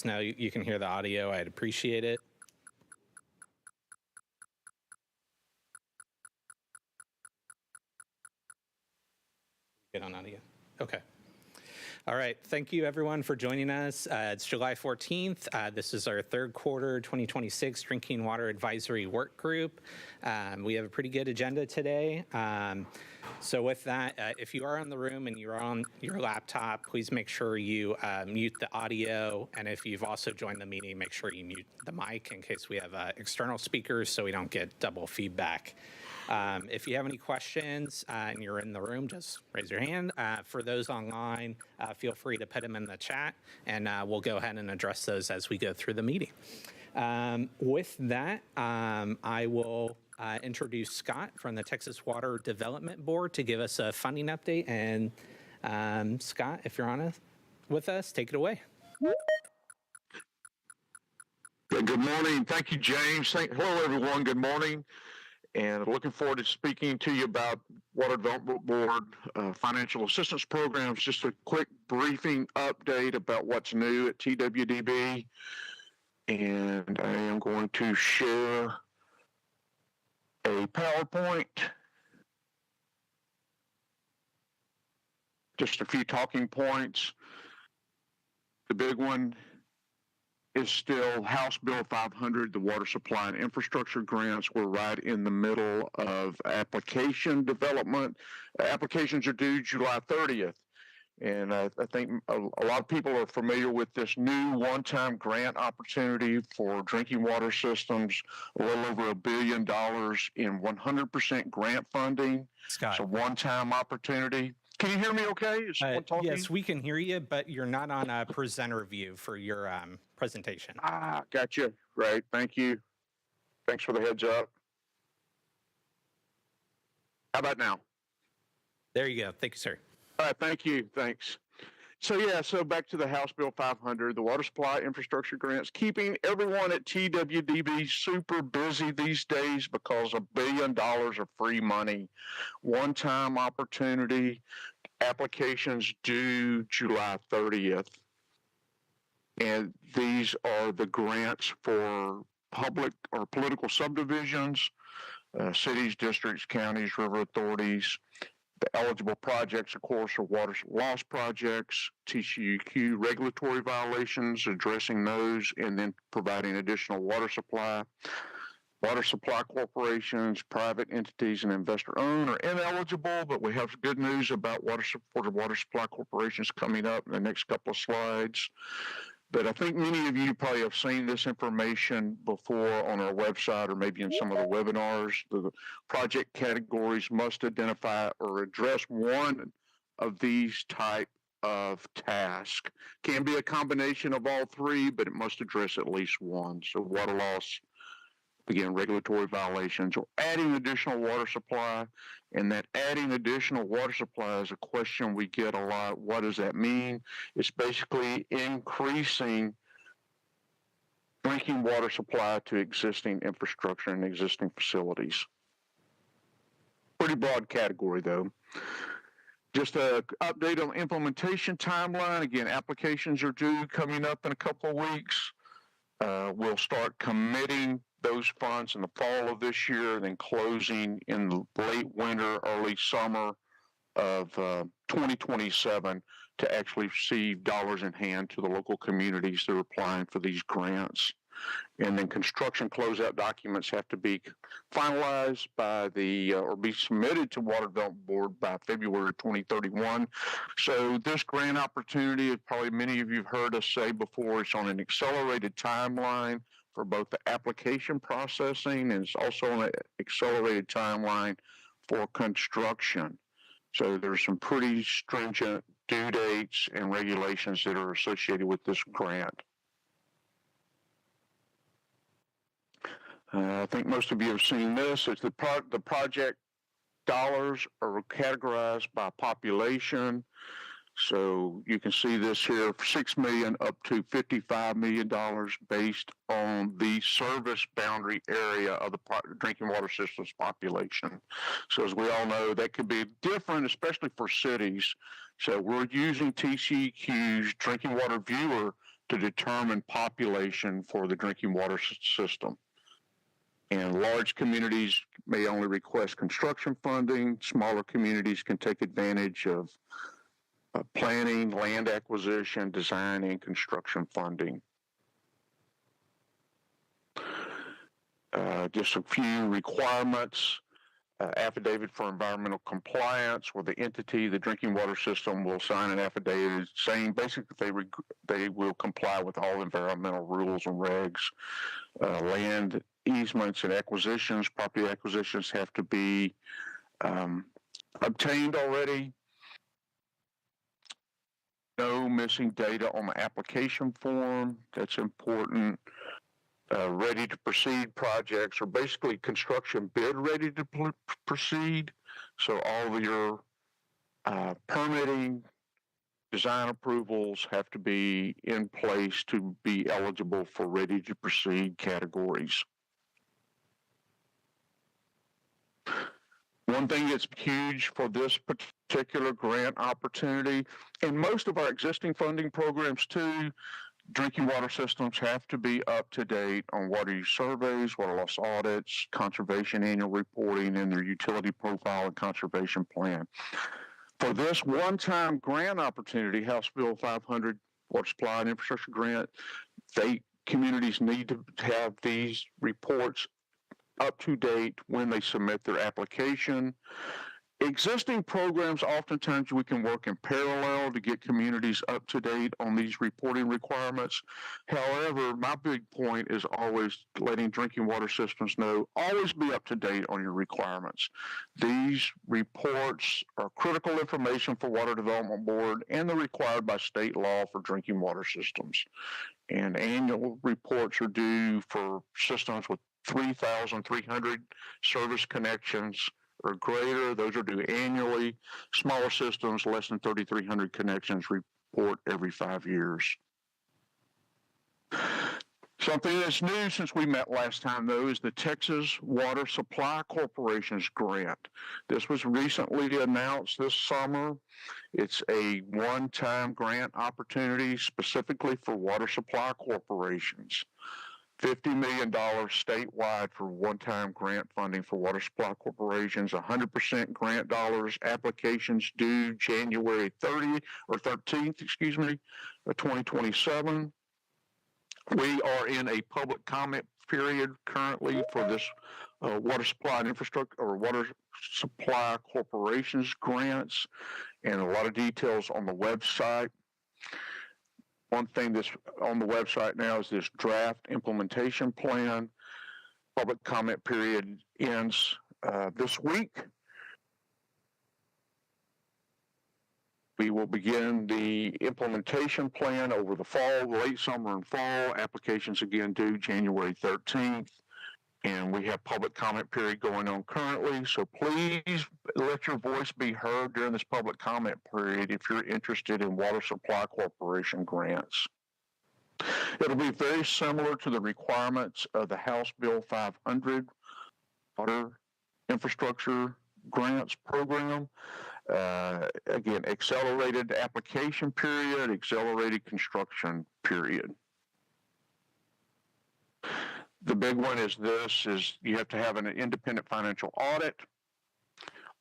Now you can hear the audio. I'd appreciate it. Get on audio. Okay. All right. Thank you, everyone, for joining us. It's July 14th. This is our third quarter 2026 Drinking Water Advisory Work Group. We have a pretty good agenda today. So with that, if you are in the room and you're on your laptop, please make sure you mute the audio. And if you've also joined the meeting, make sure you mute the mic in case we have external speakers so we don't get double feedback. If you have any questions and you're in the room, just raise your hand. For those online, feel free to put them in the chat, and we'll go ahead and address those as we go through the meeting. With that, I will introduce Scott from the Texas Water Development Board to give us a funding update. And Scott, if you're on with us, take it away. Good morning. Thank you, James. Hello, everyone. Good morning. And looking forward to speaking to you about Water Development Board financial assistance programs. Just a quick briefing update about what's new at TWDB. And I am going to share a PowerPoint. Just a few talking points. The big one is still House Bill 500, the water supply and infrastructure grants. We're right in the middle of application development. Applications are due July 30th. And I think a lot of people are familiar with this new one-time grant opportunity for drinking water systems, a little over $1 billion in 100% grant funding. Scott. It's a one-time opportunity. Can you hear me okay? Yes, we can hear you, but you're not on a presenter view for your presentation. Gotcha. Great. Thank you. Thanks for the heads up. How about now? There you go. Thank you, sir. All right. Thank you. Thanks. So back to the House Bill 500, the water supply infrastructure grants, keeping everyone at TWDB super busy these days because $1 billion of free money, one-time opportunity, applications due July 30th. And these are the grants for public or political subdivisions, cities, districts, counties, river authorities. The eligible projects, of course, are water loss projects, TCEQ regulatory violations, addressing those, and then providing additional water supply. Water supply corporations, private entities, and investor-owned are ineligible, but we have good news about water supply corporations coming up in the next couple of slides. But I think many of you probably have seen this information before on our website or maybe in some of the webinars. The project categories must identify or address one of these type of tasks. Can be a combination of all three, but it must address at least one. So water loss, again, regulatory violations, or adding additional water supply. And that adding additional water supply is a question we get a lot. What does that mean? It's basically increasing drinking water supply to existing infrastructure and existing facilities. Pretty broad category, though. Just an update on implementation timeline. Again, applications are due coming up in a couple of weeks. We'll start committing those funds in the fall of this year, and then closing in the late winter, early summer of 2027 to actually receive dollars in hand to the local communities that are applying for these grants. And then construction closeout documents have to be finalized by or be submitted to Water Development Board by February 2031. So this grant opportunity, as probably many of you have heard us say before, it's on an accelerated timeline for both the application processing, and it's also on an accelerated timeline for construction. So there's some pretty stringent due dates and regulations that are associated with this grant. I think most of you have seen this. It's the project dollars are categorized by population. So you can see this here, $6 million up to $55 million based on the service boundary area of the drinking water systems population. So as we all know, that could be different, especially for cities. So we're using TCEQ's Drinking Water Viewer to determine population for the drinking water system. And large communities may only request construction funding. Smaller communities can take advantage of planning, land acquisition, design, and construction funding. Just a few requirements. Affidavit for environmental compliance, where the entity, the drinking water system, will sign an affidavit saying basically they will comply with all environmental rules and regs. Land easements and acquisitions, property acquisitions have to be obtained already. No missing data on the application form. That's important. Ready to proceed projects are basically construction bid ready to proceed. So all of your permitting, design approvals have to be in place to be eligible for ready to proceed categories. One thing that's huge for this particular grant opportunity, and most of our existing funding programs too, drinking water systems have to be up to date on water use surveys, water loss audits, conservation annual reporting, and their utility profile and conservation plan. For this one-time grant opportunity, House Bill 500 Water Supply and Infrastructure Grant, communities need to have these reports up to date when they submit their application. Existing programs, oftentimes we can work in parallel to get communities up to date on these reporting requirements. However, my big point is always letting drinking water systems know, always be up to date on your requirements. These reports are critical information for Water Development Board, and they're required by state law for drinking water systems. And annual reports are due for systems with 3,300 service connections or greater. Those are due annually. Smaller systems, less than 3,300 connections, report every 5 years. Something that's new since we met last time, though, is the Texas Water Supply Corporation's grant. This was recently announced this summer. It's a one-time grant opportunity specifically for water supply corporations. $50 million statewide for one-time grant funding for water supply corporations, 100% grant dollars, applications due January 13th, 2027. We are in a public comment period currently for this water supply and infrastructure or water supply corporations grants, and a lot of details on the website. One thing that's on the website now is this draft implementation plan. Public comment period ends this week. We will begin the implementation plan over the fall, late summer and fall. Applications again due January 13th. And we have public comment period going on currently. So please let your voice be heard during this public comment period if you're interested in Water Supply Corporation grants. It'll be very similar to the requirements of the House Bill 500 Water Infrastructure Grants Program. Again, accelerated application period, accelerated construction period. The big one is you have to have an independent financial audit,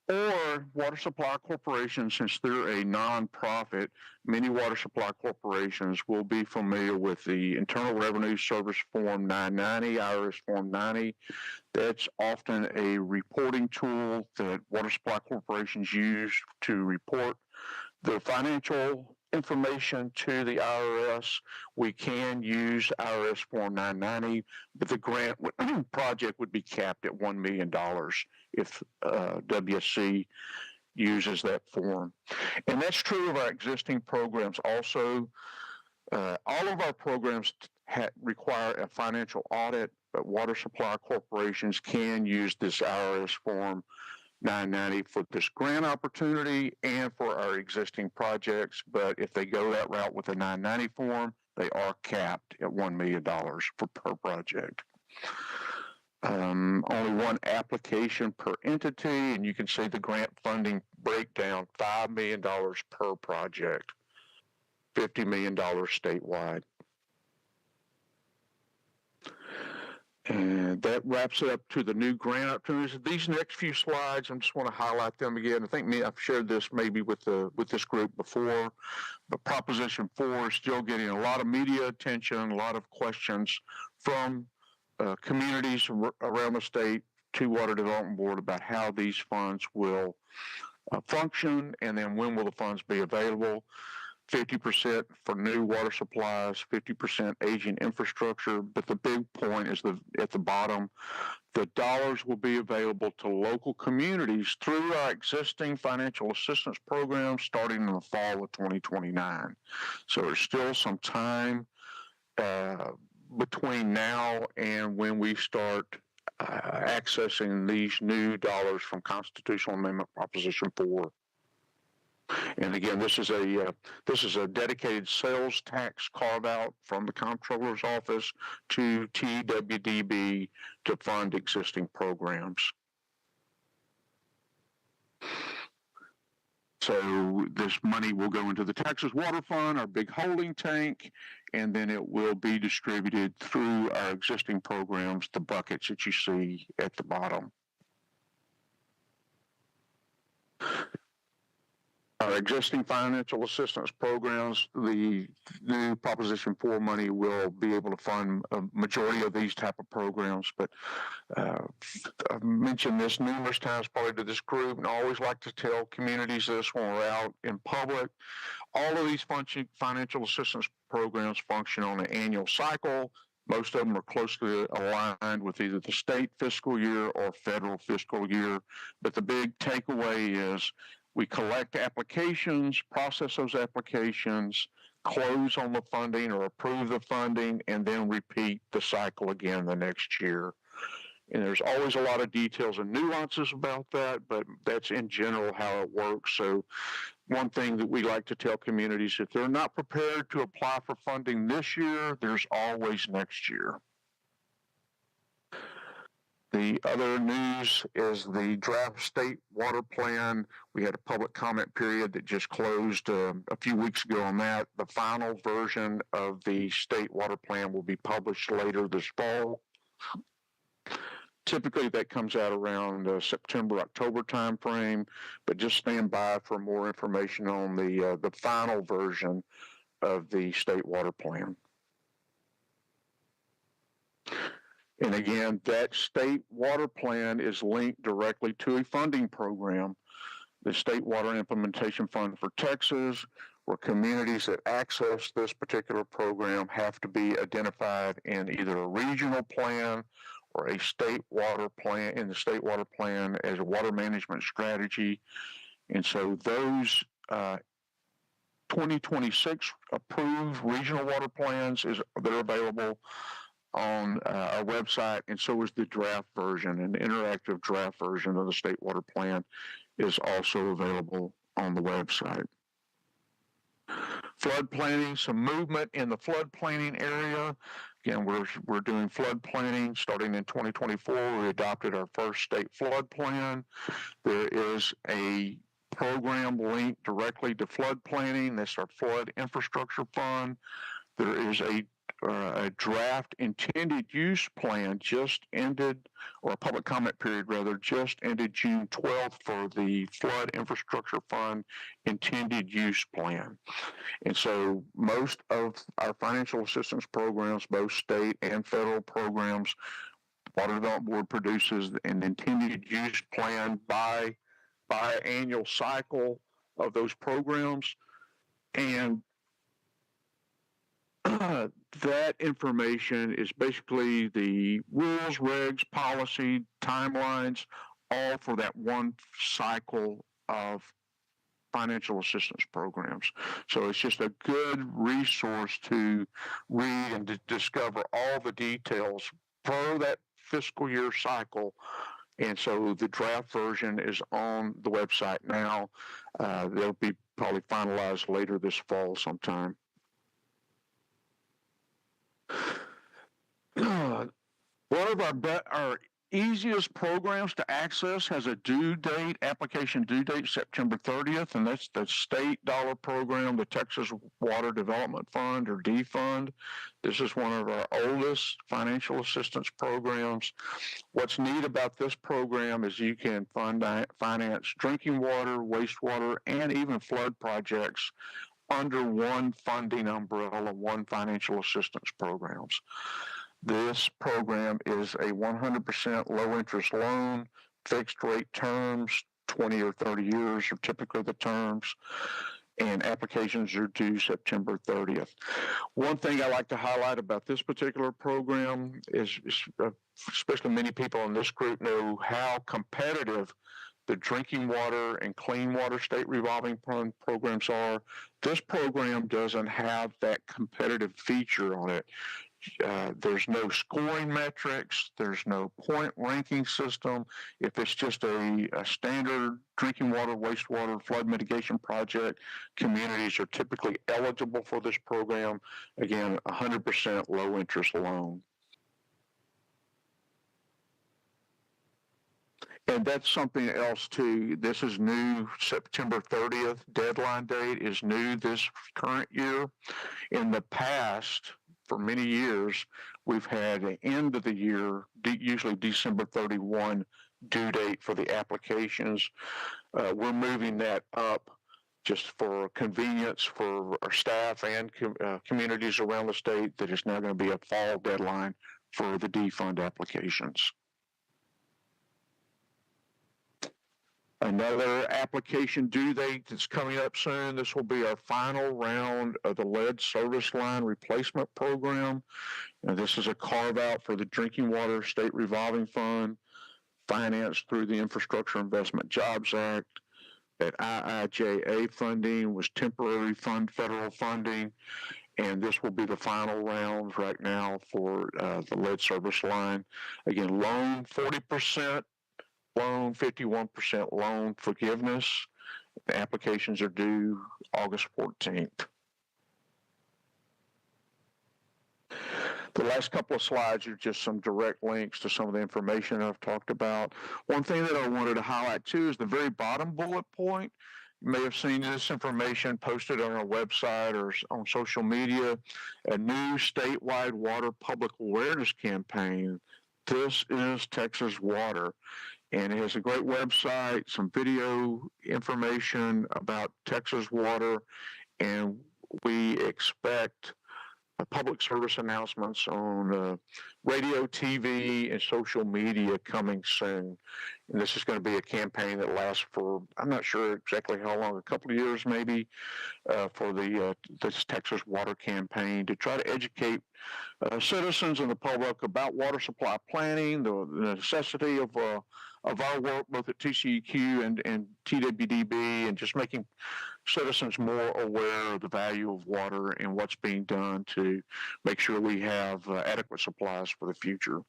or water supply corporations, since they're a nonprofit, many water supply corporations will be familiar with the Internal Revenue Service Form 990, IRS Form 90. That's often a reporting tool that water supply corporations use to report the financial information to the IRS. We can use IRS Form 990, but the grant project would be capped at $1 million if WSC uses that form. And that's true of our existing programs also. All of our programs require a financial audit, but water supply corporations can use this IRS Form 990 for this grant opportunity and for our existing projects. But if they go that route with a 990 form, they are capped at $1 million per project. Only one application per entity, and you can see the grant funding breakdown, $5 million per project, $50 million statewide. And that wraps it up to the new grant opportunities. These next few slides, I just want to highlight them again. I think I've shared this maybe with this group before, but Proposition 4 is still getting a lot of media attention, a lot of questions from communities around the state to Water Development Board about how these funds will function, and then when will the funds be available. 50% for new water supplies, 50% aging infrastructure. But the big point is at the bottom, the dollars will be available to local communities through our existing financial assistance program starting in the fall of 2029. So there's still some time between now and when we start accessing these new dollars from Constitutional Amendment Proposition 4. And again, this is a dedicated sales tax carve out from the comptroller's office to TWDB to fund existing programs. So this money will go into the Texas Water Fund, our big holding tank, and then it will be distributed through our existing programs, the buckets that you see at the bottom. Our existing financial assistance programs, the new Proposition 4 money will be able to fund a majority of these type of programs. But I've mentioned this numerous times probably to this group, and I always like to tell communities this when we're out in public. All of these financial assistance programs function on an annual cycle. Most of them are closely aligned with either the state fiscal year or federal fiscal year. But the big takeaway is we collect applications, process those applications, close on the funding or approve the funding, and then repeat the cycle again the next year. And there's always a lot of details and nuances about that, but that's in general how it works. So one thing that we like to tell communities, if they're not prepared to apply for funding this year, there's always next year. The other news is the draft state water plan. We had a public comment period that just closed a few weeks ago on that. The final version of the state water plan will be published later this fall. Typically, that comes out around September, October timeframe, but just stand by for more information on the final version of the state water plan. And again, that state water plan is linked directly to a funding program, the State Water Implementation Fund for Texas, where communities that access this particular program have to be identified in either a regional plan or a state water plan, in the state water plan as a water management strategy. And so those 2026 approved regional water plans that are available on our website, and so is the draft version. An interactive draft version of the state water plan is also available on the website. Flood planning, some movement in the flood planning area. Again, we're doing flood planning starting in 2024. We adopted our first state flood plan. There is a program linked directly to flood planning. That's our flood infrastructure fund. There is a draft intended use plan just ended, or a public comment period rather, just ended June 12th for the Flood Infrastructure Fund intended use plan. And so most of our financial assistance programs, both state and federal programs, Water Development Board produces an intended use plan by annual cycle of those programs. And that information is basically the rules, regs, policy, timelines, all for that one cycle of financial assistance programs. So it's just a good resource to read and to discover all the details for that fiscal year cycle. And so the draft version is on the website now. They'll be probably finalized later this fall sometime. One of our easiest programs to access has a due date, application due date, September 30th, and that's the state dollar program, the Texas Water Development Fund, or D-Fund. This is one of our oldest financial assistance programs. What's neat about this program is you can finance drinking water, wastewater, and even flood projects under one funding umbrella, one financial assistance programs. This program is a 100% low interest loan, fixed rate terms, 20 or 30 years are typically the terms, and applications are due September 30th. One thing I like to highlight about this particular program is especially many people in this group know how competitive the drinking water and clean water state revolving fund programs are. This program doesn't have that competitive feature on it. There's no scoring metrics. There's no point ranking system. If it's just a standard drinking water, wastewater, flood mitigation project, communities are typically eligible for this program. Again, 100% low interest loan. And that's something else too. This is new. September 30th deadline date is new this current year. In the past, for many years, we've had an end of the year, usually December 31 due date for the applications. We're moving that up just for convenience for our staff and communities around the state, that it's now going to be a fall deadline for the D-Fund applications. Another application due date that's coming up soon. This will be our final round of the lead service line replacement program. Now, this is a carve out for the Drinking Water State Revolving Fund, financed through the Infrastructure Investment Jobs Act. That IIJA funding was temporary federal funding, and this will be the final round right now for the lead service line. Again, loan 40%. Loan, 51% loan forgiveness. The applications are due August 14th. The last couple of slides are just some direct links to some of the information I've talked about. One thing that I wanted to highlight too is the very bottom bullet point. You may have seen this information posted on our website or on social media, a new statewide water public awareness campaign. This is Texas Water. And it has a great website, some video information about Texas Water, and we expect public service announcements on radio, TV, and social media coming soon. And this is going to be a campaign that lasts for, I'm not sure exactly how long, a couple of years maybe, for this Texas Water campaign to try to educate citizens and the public about water supply planning, the necessity of our work both at TCEQ and TWDB, and just making citizens more aware of the value of water and what's being done to make sure we have adequate supplies for the future.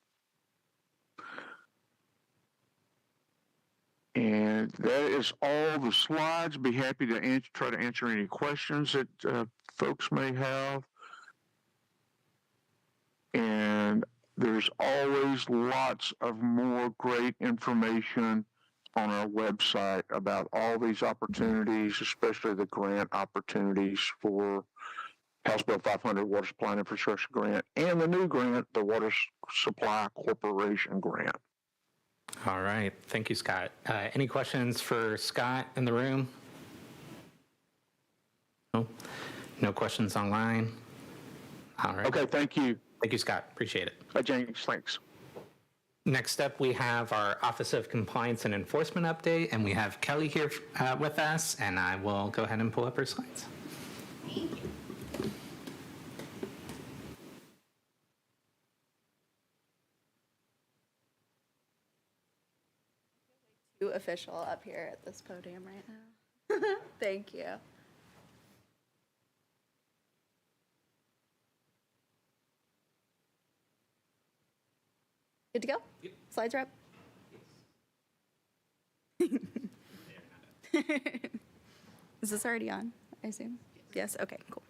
And that is all the slides. Be happy to try to answer any questions that folks may have. And there's always lots of more great information on our website about all these opportunities, especially the grant opportunities for House Bill 500 Water Supply and Infrastructure Grant, and the new grant, the Water Supply Corporation Grant. All right. Thank you, Scott. Any questions for Scott in the room? No? No questions online? All right. Okay, thank you. Thank you, Scott. Appreciate it. Bye, James. Thanks. Next up, we have our Office of Compliance and Enforcement update, and we have Kelly here with us, and I will go ahead and pull up her slides. Thank you. Too official up here at this podium right now. Thank you. Good to go? Yep. Slides are up? Yes. Is this already on, I assume? Yes, okay, cool.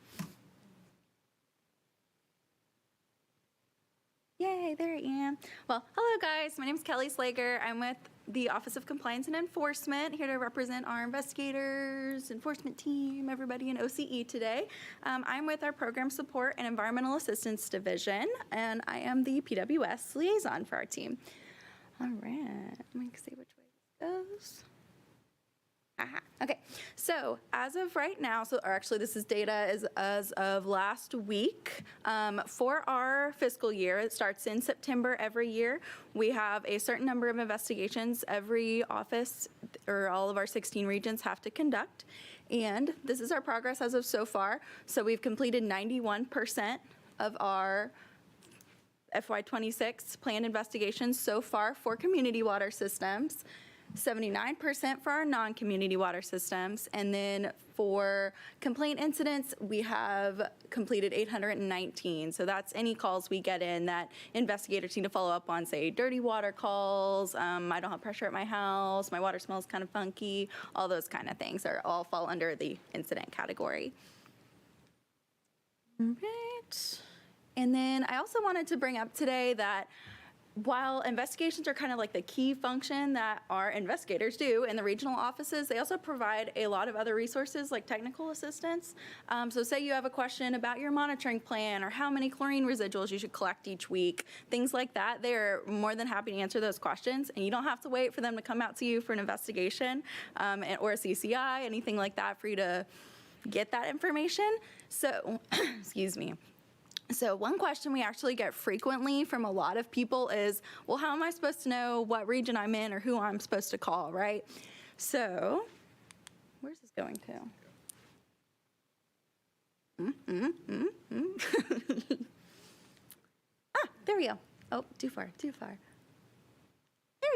Yay, there I am. Well, hello guys. My name is Kelly Slager. I'm with the Office of Compliance and Enforcement, here to represent our investigators, enforcement team, everybody in OCE today. I'm with our Program Support and Environmental Assistance Division, and I am the PWS liaison for our team. All right, let me see which way this goes. Aha. Okay, so as of right now, this is data as of last week. For our fiscal year, it starts in September every year. We have a certain number of investigations every office or all of our 16 regions have to conduct. And this is our progress as of so far. So we've completed 91% of our FY26 planned investigations so far for community water systems. 79% for our non-community water systems, and then for complaint incidents, we have completed 819. So that's any calls we get in that investigators need to follow up on, say dirty water calls, I don't have pressure at my house, my water smells kind of funky, all those kind of things are all fall under the incident category. All right. And then I also wanted to bring up today that while investigations are kind of like the key function that our investigators do in the regional offices, they also provide a lot of other resources like technical assistance. So say you have a question about your monitoring plan or how many chlorine residuals you should collect each week, things like that. They're more than happy to answer those questions, and you don't have to wait for them to come out to you for an investigation or a CCI, anything like that, for you to get that information. So, excuse me. So one question we actually get frequently from a lot of people is, well, how am I supposed to know what region I'm in or who I'm supposed to call, right? So where's this going to? There we go. Oh, too far. There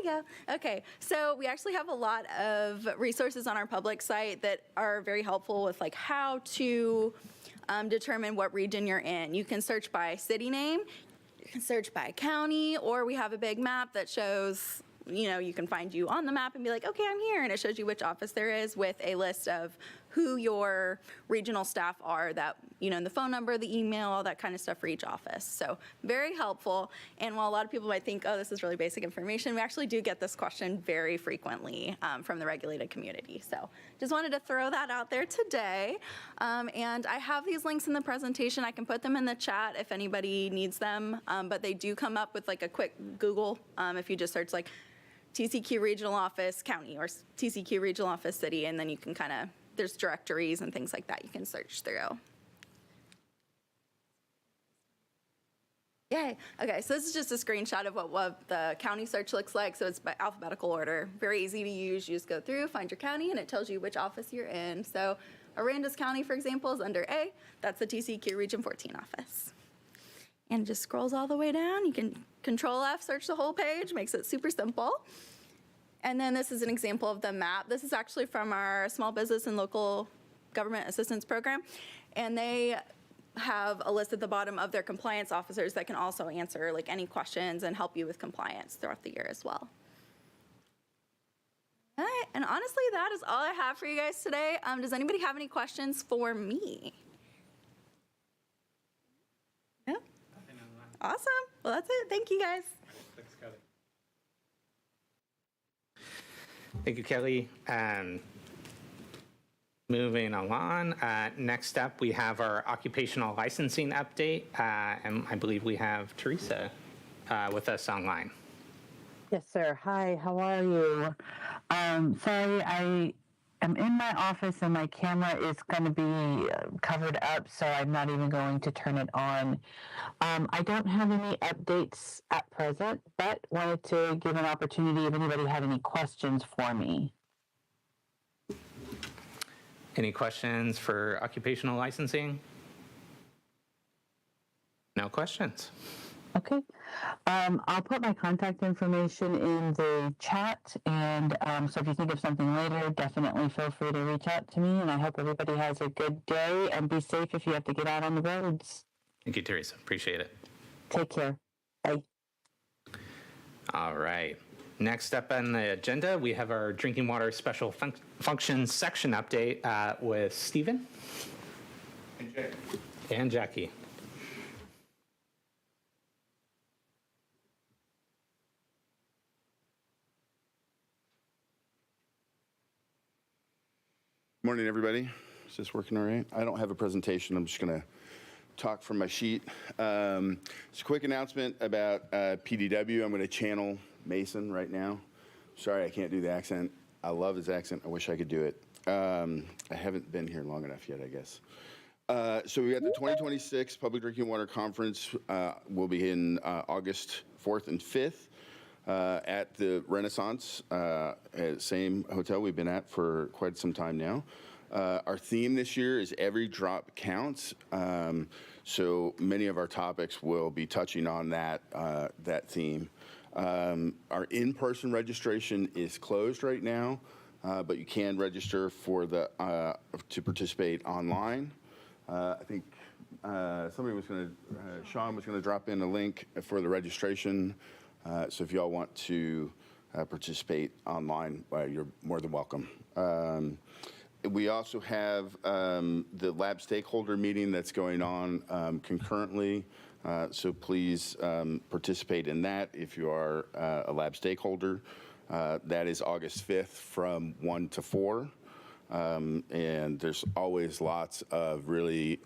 we go. Okay, so we actually have a lot of resources on our public site that are very helpful with like how to determine what region you're in. You can search by city name, you can search by county, or we have a big map that shows, you can find you on the map and be like, okay, I'm here, and it shows you which office there is with a list of who your regional staff are, that, the phone number, the email, all that kind of stuff for each office. So very helpful. And while a lot of people might think, oh, this is really basic information, we actually do get this question very frequently from the regulated community. So just wanted to throw that out there today. And I have these links in the presentation. I can put them in the chat if anybody needs them, but they do come up with like a quick Google if you just search like TCEQ regional office county or TCEQ regional office city, and then you can kind of, there's directories and things like that you can search through. Yay. Okay, so this is just a screenshot of what the county search looks like. So it's by alphabetical order. Very easy to use. You just go through, find your county, and it tells you which office you're in. So Aransas County, for example, is under A. That's the TCEQ Region 14 office. And it just scrolls all the way down. You can Control F, search the whole page, makes it super simple. And then this is an example of the map. This is actually from our Small Business and Local Government Assistance Program. And they have a list at the bottom of their compliance officers that can also answer like any questions and help you with compliance throughout the year as well. All right, and honestly, that is all I have for you guys today. Does anybody have any questions for me? No? Awesome. Well, that's it. Thank you, guys. Thanks, Kelly. Thank you, Kelly. Moving along, next up we have our occupational licensing update, and I believe we have Teresa with us online. Yes, sir. Hi, how are you? Sorry, I am in my office and my camera is going to be covered up, so I'm not even going to turn it on. I don't have any updates at present, but wanted to give an opportunity if anybody had any questions for me. Any questions for occupational licensing? No questions. Okay. I'll put my contact information in the chat, and so if you think of something later, definitely feel free to reach out to me, and I hope everybody has a good day, and be safe if you have to get out on the roads. Thank you, Teresa. Appreciate it. Take care. Bye. All right. Next up on the agenda, we have our drinking water special functions section update with Stephen and Jackie. Morning, everybody. Is this working all right? I don't have a presentation. I'm just going to talk from my sheet. It's a quick announcement about PDW. I'm going to channel Mason right now. Sorry, I can't do the accent. I love his accent. I wish I could do it. I haven't been here long enough yet, I guess. So we got the 2026 Public Drinking Water Conference. Will be in August 4th and 5th. At the Renaissance, same hotel we've been at for quite some time now. Our theme this year is Every Drop Counts. So many of our topics will be touching on that theme. Our in-person registration is closed right now, but you can register for to participate online. I think somebody was going to, Sean was going to drop in a link for the registration. So if y'all want to participate online, you're more than welcome. We also have the lab stakeholder meeting that's going on concurrently. So please participate in that if you are a lab stakeholder. That is August 5th from 1 to 4. And there's always lots of really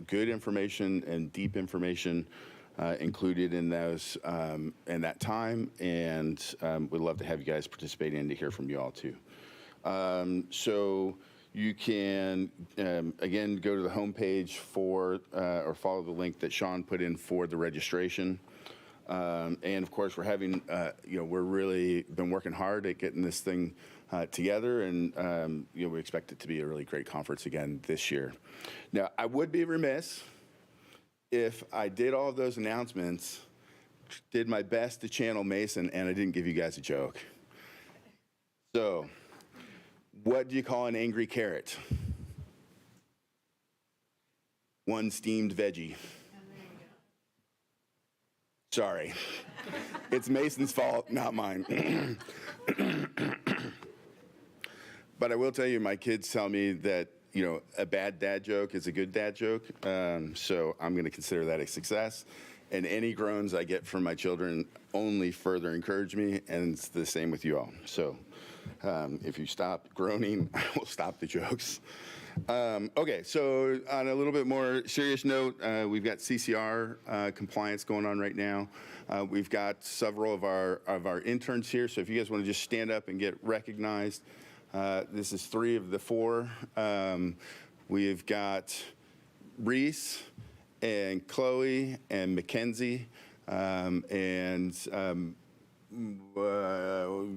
good information and deep information included in those in that time, and we'd love to have you guys participate and to hear from you all too. So you can again go to the homepage for or follow the link that Sean put in for the registration. And of course, we're having we're really been working hard at getting this thing together, and we expect it to be a really great conference again this year. Now, I would be remiss if I did all of those announcements, did my best to channel Mason, and I didn't give you guys a joke. So, what do you call an angry carrot? One steamed veggie. Sorry. It's Mason's fault, not mine. But I will tell you, my kids tell me that a bad dad joke is a good dad joke. So I'm going to consider that a success. And any groans I get from my children only further encourage me, and it's the same with you all. So if you stop groaning, I will stop the jokes. Okay, so on a little bit more serious note, we've got CCR compliance going on right now. We've got several of our interns here, so if you guys want to just stand up and get recognized. This is 3 of the 4. We've got Reese and Chloe and Mackenzie and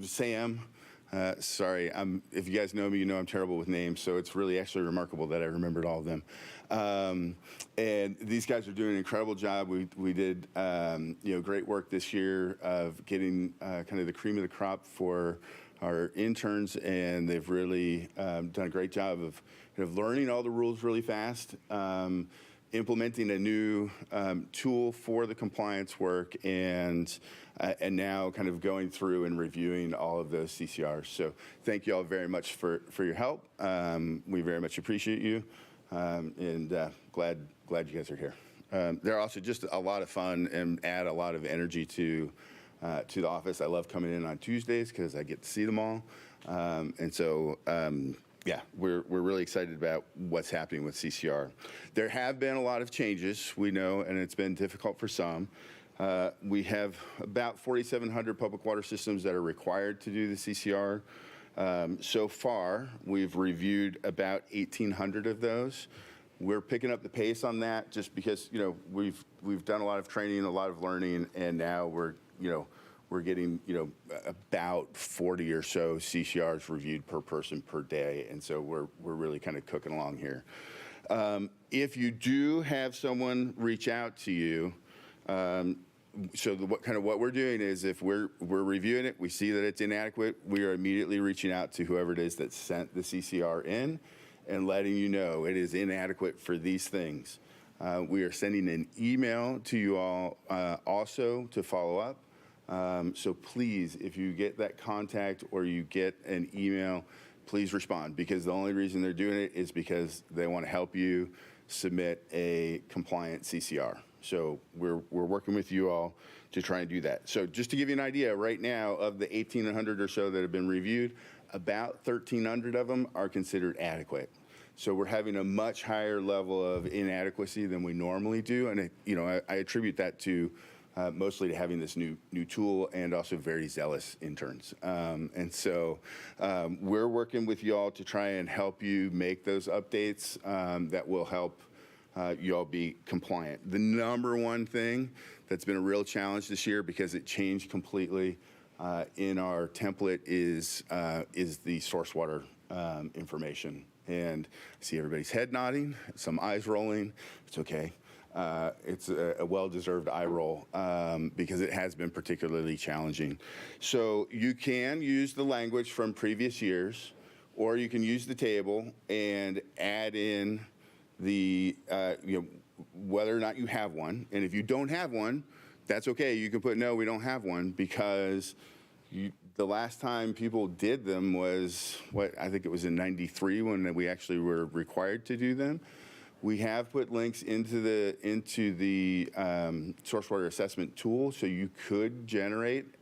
Sam. Sorry, if you guys know me, you know I'm terrible with names, so it's really actually remarkable that I remembered all of them. And these guys are doing an incredible job. We did great work this year of getting kind of the cream of the crop for our interns, and they've really done a great job of kind of learning all the rules really fast, implementing a new tool for the compliance work, and now kind of going through and reviewing all of those CCRs. So thank you all very much for your help. We very much appreciate you, and glad you guys are here. They're also just a lot of fun and add a lot of energy to the office. I love coming in on Tuesdays because I get to see them all. And so, we're really excited about what's happening with CCR. There have been a lot of changes, we know, and it's been difficult for some. We have about 4,700 public water systems that are required to do the CCR. So far, we've reviewed about 1,800 of those. We're picking up the pace on that just because, we've done a lot of training, a lot of learning, and now we're getting, about 40 or so CCRs reviewed per person per day. And so we're really kind of cooking along here. If you do have someone reach out to you, so what we're doing is if we're reviewing it, we see that it's inadequate, we are immediately reaching out to whoever it is that sent the CCR in and letting you know it is inadequate for these things. We are sending an email to you all also to follow up. So please, if you get that contact or you get an email, please respond, because the only reason they're doing it is because they want to help you submit a compliant CCR. So we're working with you all to try and do that. So just to give you an idea, right now, of the 1,800 or so that have been reviewed, about 1,300 of them are considered adequate. So we're having a much higher level of inadequacy than we normally do, and I attribute that to mostly to having this new tool and also very zealous interns. And so we're working with y'all to try and help you make those updates that will help you all be compliant. The number one thing that's been a real challenge this year, because it changed completely in our template, is the source water information. And I see everybody's head nodding, some eyes rolling. It's okay. It's a well-deserved eye roll because it has been particularly challenging. So you can use the language from previous years, or you can use the table and add in the whether or not you have one. And if you don't have one, that's okay. You can put no, we don't have one, because the last time people did them was I think it was in '93 when we actually were required to do them. We have put links into the source water assessment tool, so you could generate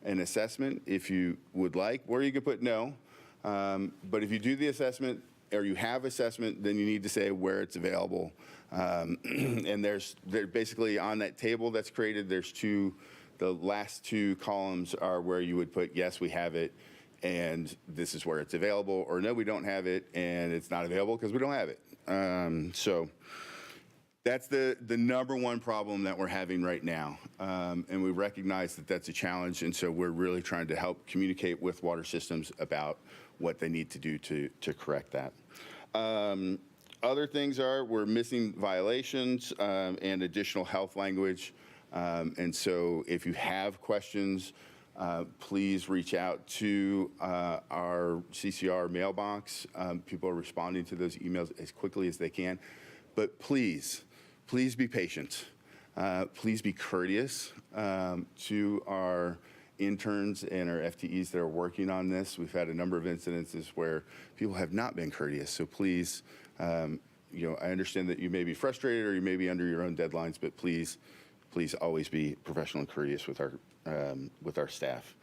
an assessment if you would like, or you could put no. But if you do the assessment or you have assessment, then you need to say where it's available. And they're basically on that table that's created. The last two columns are where you would put yes, we have it, and this is where it's available, or no, we don't have it, and it's not available because we don't have it. So that's the number one problem that we're having right now. And we recognize that that's a challenge, and so we're really trying to help communicate with water systems about what they need to do to correct that. Other things are we're missing violations and additional health language. And so if you have questions, please reach out to our CCR mailbox. People are responding to those emails as quickly as they can. But please be patient. Please be courteous to our interns and our FTEs that are working on this. We've had a number of incidences where people have not been courteous. So please, I understand that you may be frustrated or you may be under your own deadlines, but please always be professional and courteous with our staff.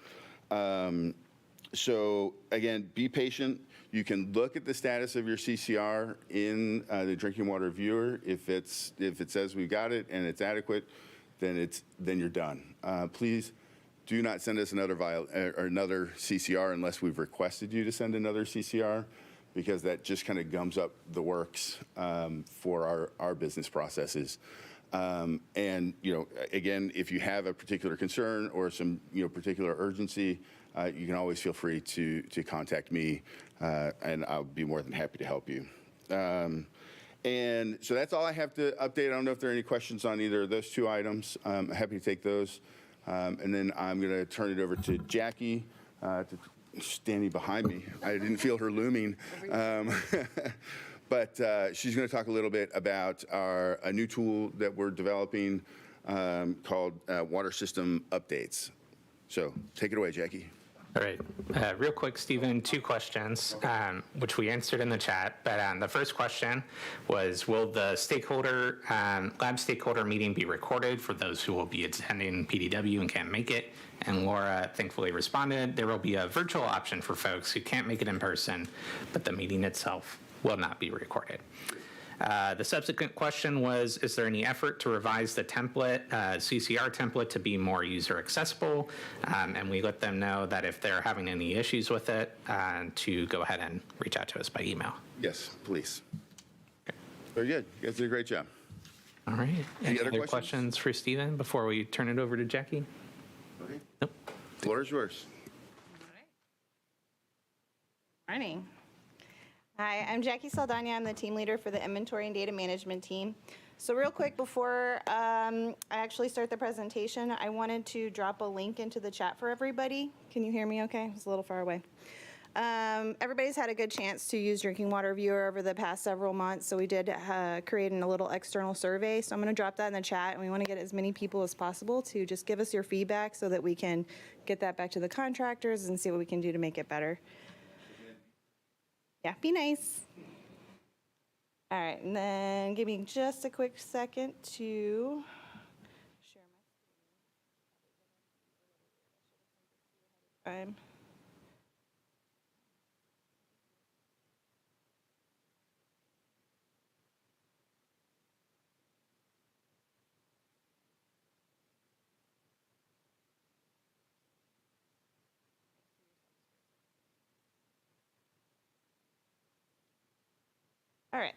So again, be patient. You can look at the status of your CCR in the drinking water viewer. If it says we've got it and it's adequate, then you're done. Please do not send us another CCR unless we've requested you to send another CCR, because that just kind of gums up the works for our business processes. And again, if you have a particular concern or some particular urgency, you can always feel free to contact me, and I'll be more than happy to help you. And so that's all I have to update. I don't know if there are any questions on either of those two items. I'm happy to take those. And then I'm going to turn it over to Jackie, standing behind me. I didn't feel her looming. But she's going to talk a little bit about a new tool that we're developing called Water System Updates. So take it away, Jackie. All right. Real quick, Stephen, two questions, which we answered in the chat. But the first question was, will the lab stakeholder meeting be recorded for those who will be attending PDW and can't make it? And Laura thankfully responded, there will be a virtual option for folks who can't make it in person, but the meeting itself will not be recorded. The subsequent question was, is there any effort to revise the template, CCR template, to be more user accessible? And we let them know that if they're having any issues with it, to go ahead and reach out to us by email. Yes, please. Okay. Very good. You guys did a great job. All right. Any other other questions for Stephen before we turn it over to Jackie? Okay. Nope. Floor is yours. Morning. Hi, I'm Jackie Saldana. I'm the team leader for the inventory and data management team. So real quick, before I actually start the presentation, I wanted to drop a link into the chat for everybody. Can you hear me okay? It's a little far away. Everybody's had a good chance to use Drinking Water Viewer over the past several months, so we did create a little external survey. So I'm going to drop that in the chat, and we want to get as many people as possible to just give us your feedback so that we can get that back to the contractors and see what we can do to make it better. Yeah, be nice. All right, and then give me just a quick second to share my screen. All right.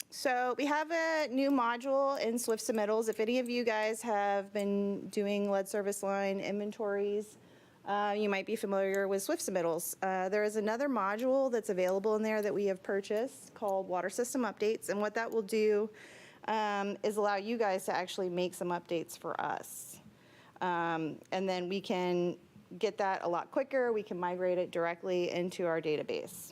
So we have a new module in Swift Submittals. If any of you guys have been doing lead service line inventories, you might be familiar with Swift Submittals. There is another module that's available in there that we have purchased called Water System Updates. And what that will do is allow you guys to actually make some updates for us. And then we can get that a lot quicker. We can migrate it directly into our database.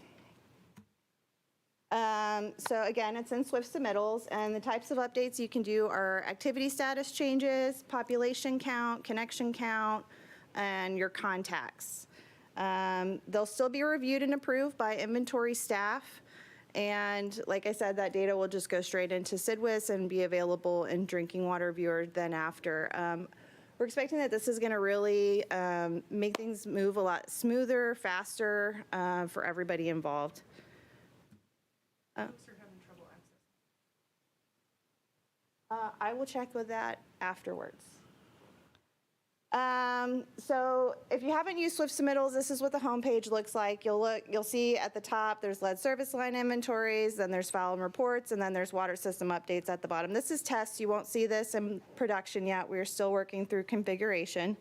So again, it's in Swift Submittals, and the types of updates you can do are activity status changes, population count, connection count, and your contacts. They'll still be reviewed and approved by inventory staff. And like I said, that data will just go straight into CIDWIS and be available in Drinking Water Viewer then after. We're expecting that this is going to really make things move a lot smoother, faster for everybody involved. I will check with that afterwards. So if you haven't used Swift Submittals, this is what the homepage looks like. You'll see at the top there's lead service line inventories, then there's file and reports, and then there's water system updates at the bottom. This is tests. You won't see this in production yet. We're still working through configuration,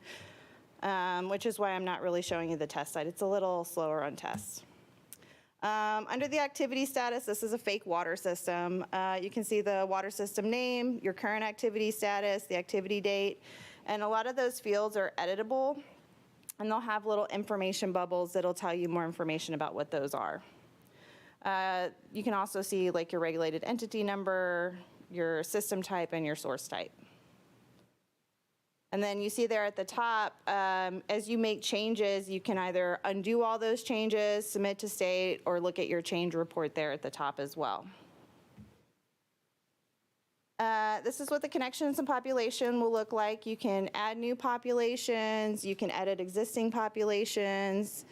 which is why I'm not really showing you the test site. It's a little slower on tests. Under the activity status, this is a fake water system. You can see the water system name, your current activity status, the activity date, and a lot of those fields are editable, and they'll have little information bubbles that'll tell you more information about what those are. You can also see like your regulated entity number, your system type, and your source type. And then you see there at the top, as you make changes, you can either undo all those changes, submit to state, or look at your change report there at the top as well. This is what the connections and population will look like. You can add new populations, you can edit existing populations,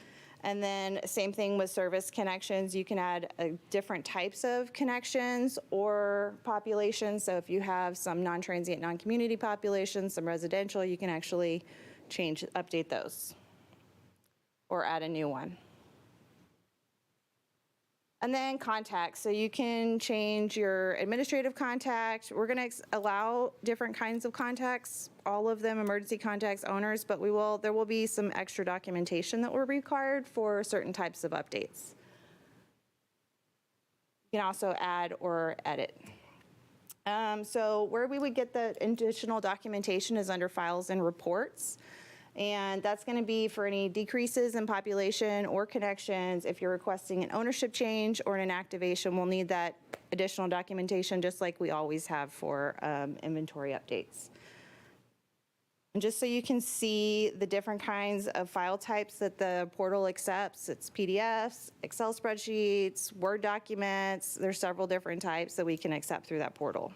and then same thing with service connections. You can add different types of connections or populations. So if you have some non-transient, non-community populations, some residential, you can actually update those or add a new one. And then contacts. So you can change your administrative contact. We're going to allow different kinds of contacts, all of them emergency contacts, owners, but there will be some extra documentation that will be required for certain types of updates. You can also add or edit. So where we would get the additional documentation is under files and reports. And that's going to be for any decreases in population or connections. If you're requesting an ownership change or an activation, we'll need that additional documentation just like we always have for inventory updates. And just so you can see the different kinds of file types that the portal accepts, it's PDFs, Excel spreadsheets, Word documents. There's several different types that we can accept through that portal.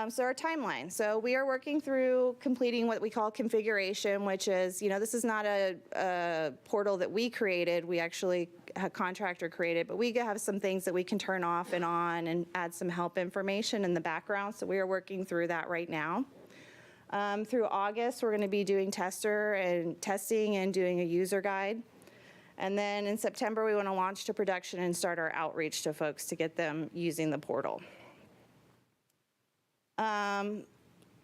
So our timeline. So we are working through completing what we call configuration, which is, this is not a portal that we created. We actually a contractor created, but we have some things that we can turn off and on and add some help information in the background. So we are working through that right now. Through August, we're going to be doing testing and doing a user guide. And then in September, we want to launch to production and start our outreach to folks to get them using the portal.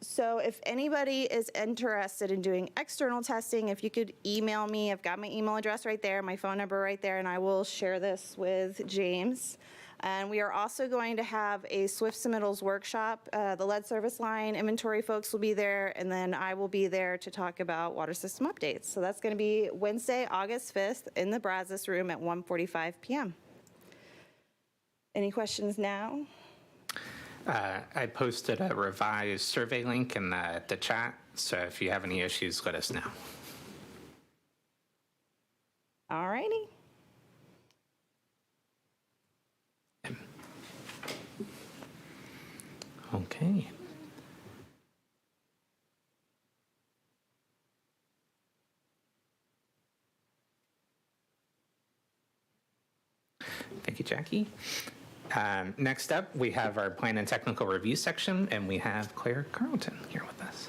So if anybody is interested in doing external testing, if you could email me, I've got my email address right there, my phone number right there, and I will share this with James. And we are also going to have a Swift Submittals workshop. The lead service line inventory folks will be there, and then I will be there to talk about water system updates. So that's going to be Wednesday, August 5th in the Brazos room at 1:45 p.m. Any questions now? I posted a revised survey link in the chat, so if you have any issues, let us know. All righty. Okay. Thank you, Jackie. Next up, we have our plan and technical review section, and we have Claire Carlton here with us.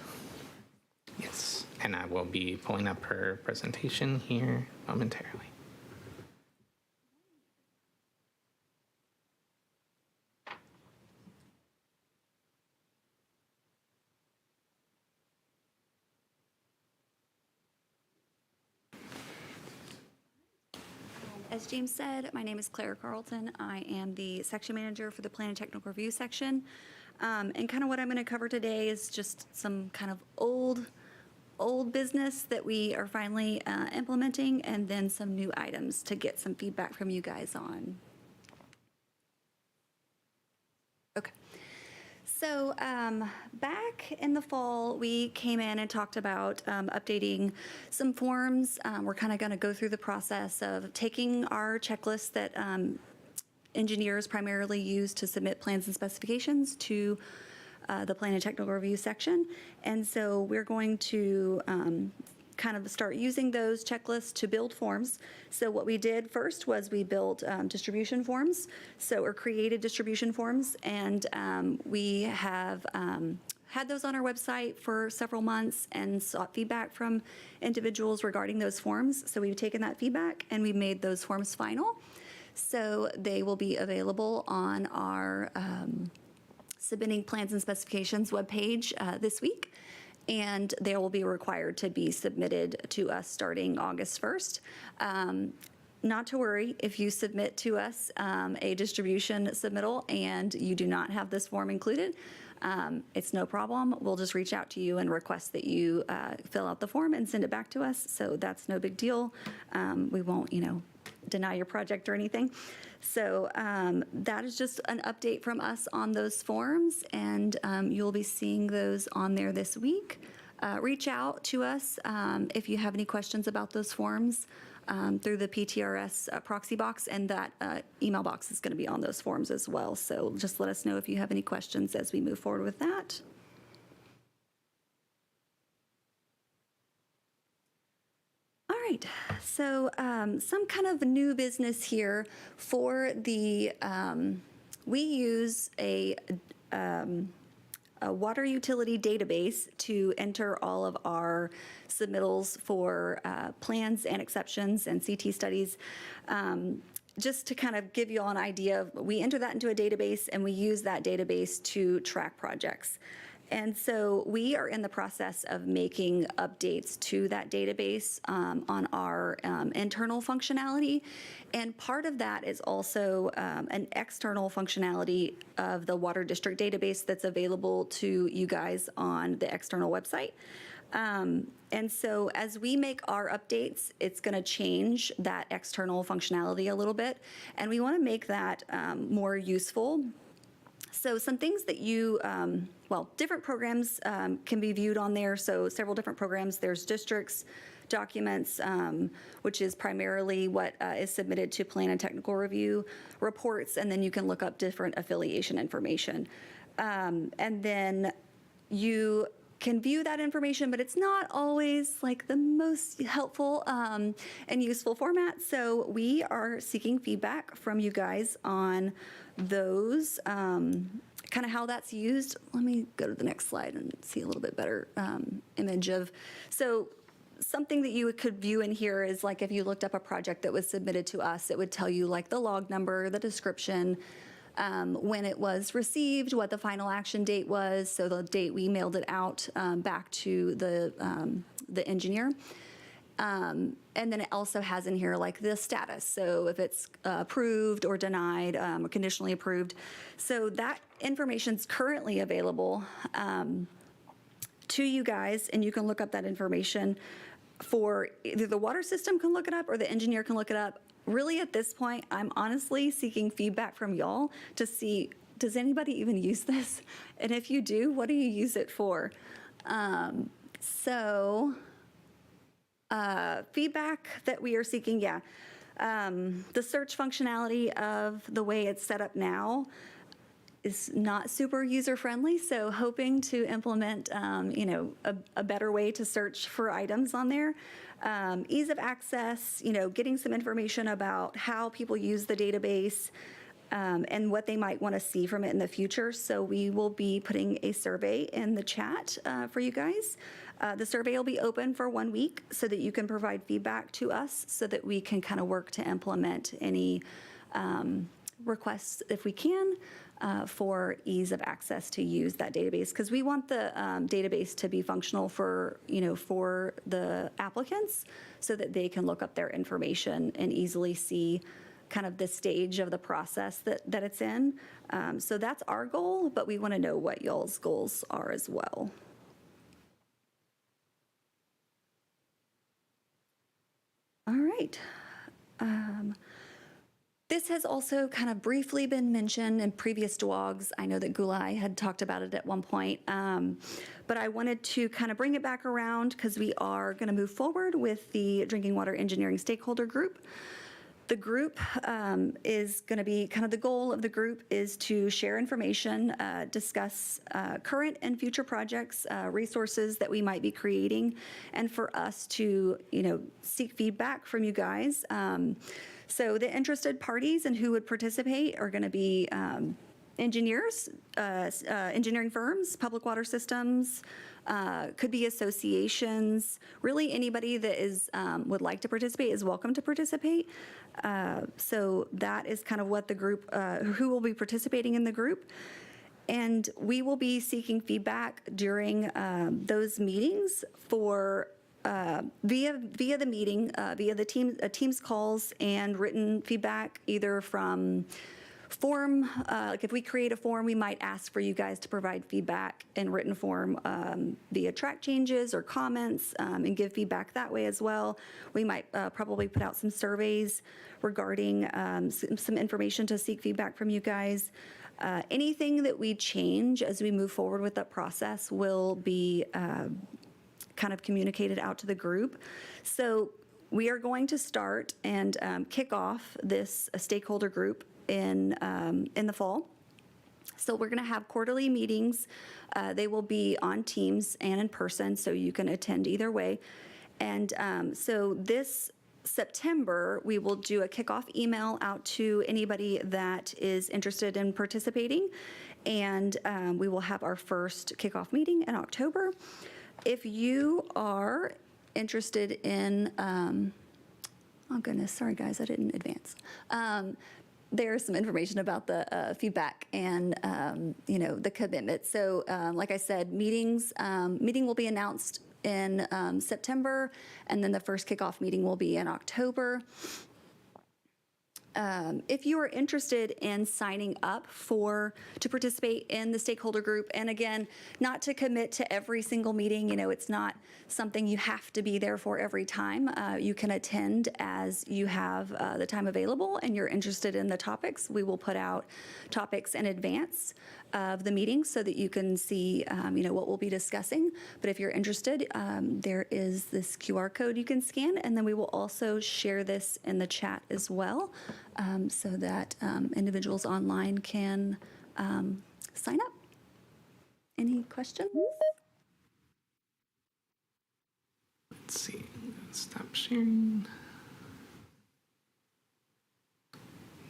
Yes, and I will be pulling up her presentation here momentarily. as James said, my name is Claire Carlton. I am the section manager for the Plan and Technical Review section. And kind of what I'm going to cover today is just some kind of old business that we are finally implementing, and then some new items to get some feedback from you guys on. Okay. So back in the fall, we came in and talked about updating some forms. We're kind of going to go through the process of taking our checklist that engineers primarily use to submit plans and specifications to the Plan and Technical Review section. And so we're going to kind of start using those checklists to build forms. So what we did first was we built distribution forms, or created distribution forms, and we have had those on our website for several months and sought feedback from individuals regarding those forms. So we've taken that feedback and we made those forms final. So they will be available on our submitting plans and specifications webpage this week, and they will be required to be submitted to us starting August 1st. Not to worry, if you submit to us a distribution submittal and you do not have this form included, it's no problem. We'll just reach out to you and request that you fill out the form and send it back to us. So that's no big deal. We won't, deny your project or anything. So that is just an update from us on those forms, and you'll be seeing those on there this week. Reach out to us if you have any questions about those forms through the PTRS proxy box, and that email box is going to be on those forms as well. So just let us know if you have any questions as we move forward with that. All right, so some kind of new business here for the, we use a water utility database to enter all of our submittals for plans and exceptions and CT studies. Just to kind of give you all an idea, we enter that into a database and we use that database to track projects. And so we are in the process of making updates to that database on our internal functionality. And part of that is also an external functionality of the Water District database that's available to you guys on the external website. And so as we make our updates, it's going to change that external functionality a little bit. And we want to make that more useful. So some things that you, different programs can be viewed on there. So several different programs. There's districts, documents, which is primarily what is submitted to Plan and Technical Review, reports, and then you can look up different affiliation information. And then you can view that information, but it's not always like the most helpful and useful format. So we are seeking feedback from you guys on those, kind of how that's used. Let me go to the next slide and see a little bit better image of, so something that you could view in here is like if you looked up a project that was submitted to us, it would tell you like the log number, the description, when it was received, what the final action date was, so the date we mailed it out back to the engineer. And then it also has in here like the status, so if it's approved or denied or conditionally approved. So that information's currently available to you guys, and you can look up that information for either the water system can look it up or the engineer can look it up. Really, at this point, I'm honestly seeking feedback from y'all to see, does anybody even use this? And if you do, what do you use it for? Feedback that we are seeking, the search functionality of the way it's set up now is not super user-friendly, so hoping to implement, a better way to search for items on there. Ease of access, getting some information about how people use the database and what they might want to see from it in the future. So we will be putting a survey in the chat for you guys. The survey will be open for 1 week so that you can provide feedback to us so that we can kind of work to implement any requests if we can. for ease of access to use that database, because we want the database to be functional for, for the applicants so that they can look up their information and easily see kind of the stage of the process that it's in. So that's our goal, but we want to know what y'all's goals are as well. All right. This has also kind of briefly been mentioned in previous DWAWGs. I know that Gulai had talked about it at one point, but I wanted to kind of bring it back around because we are going to move forward with the Drinking Water Engineering Stakeholder Group. The group is going to be kind of the goal of the group is to share information, discuss current and future projects, resources that we might be creating, and for us to, seek feedback from you guys. So the interested parties and who would participate are going to be engineers, engineering firms, public water systems, could be associations. Really, anybody that is would like to participate is welcome to participate. So that is kind of what the group, who will be participating in the group. And we will be seeking feedback during those meetings for via the meeting, via the team's calls and written feedback, either from form, like if we create a form, we might ask for you guys to provide feedback in written form via track changes or comments and give feedback that way as well. We might probably put out some surveys regarding some information to seek feedback from you guys. Anything that we change as we move forward with that process will be kind of communicated out to the group. So we are going to start and kick off this stakeholder group in the fall. So we're going to have quarterly meetings. They will be on Teams and in person, so you can attend either way. And so this September, we will do a kickoff email out to anybody that is interested in participating. And we will have our first kickoff meeting in October. If you are interested in, oh goodness, sorry guys, I didn't advance. There's some information about the feedback and, the commitment. So like I said, meeting will be announced in September, and then the first kickoff meeting will be in October. If you are interested in signing up to participate in the stakeholder group, and again, not to commit to every single meeting, it's not something you have to be there for every time. You can attend as you have the time available and you're interested in the topics. We will put out topics in advance of the meeting so that you can see, what we'll be discussing. But if you're interested, there is this QR code you can scan, and then we will also share this in the chat as well, so that individuals online can sign up. Any questions? Let's see. Stop sharing.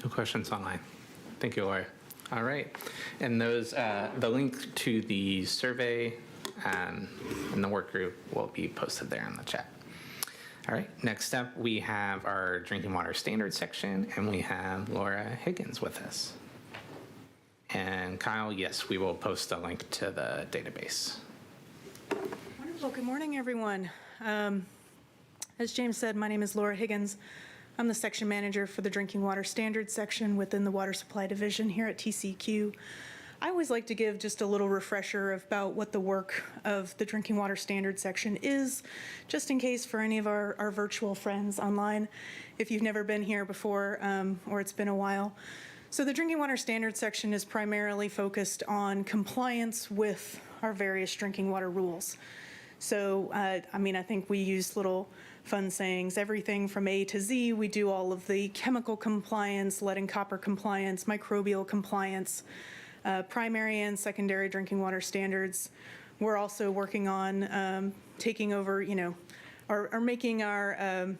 No questions online. Thank you, Laura. All right. And those, the link to the survey and the work group will be posted there in the chat. All right, next up, we have our drinking water standards section, and we have Laura Higgins with us. And Kyle, yes, we will post a link to the database. Wonderful. Good morning, everyone. As James said, my name is Laura Higgins. I'm the section manager for the drinking water standards section within the water supply division here at TCEQ. I always like to give just a little refresher about what the work of the drinking water standards section is, just in case for any of our virtual friends online, if you've never been here before or it's been a while. So the drinking water standards section is primarily focused on compliance with our various drinking water rules. So, I think we use little fun sayings, everything from A to Z. We do all of the chemical compliance, lead and copper compliance, microbial compliance, primary and secondary drinking water standards. We're also working on taking over, or making our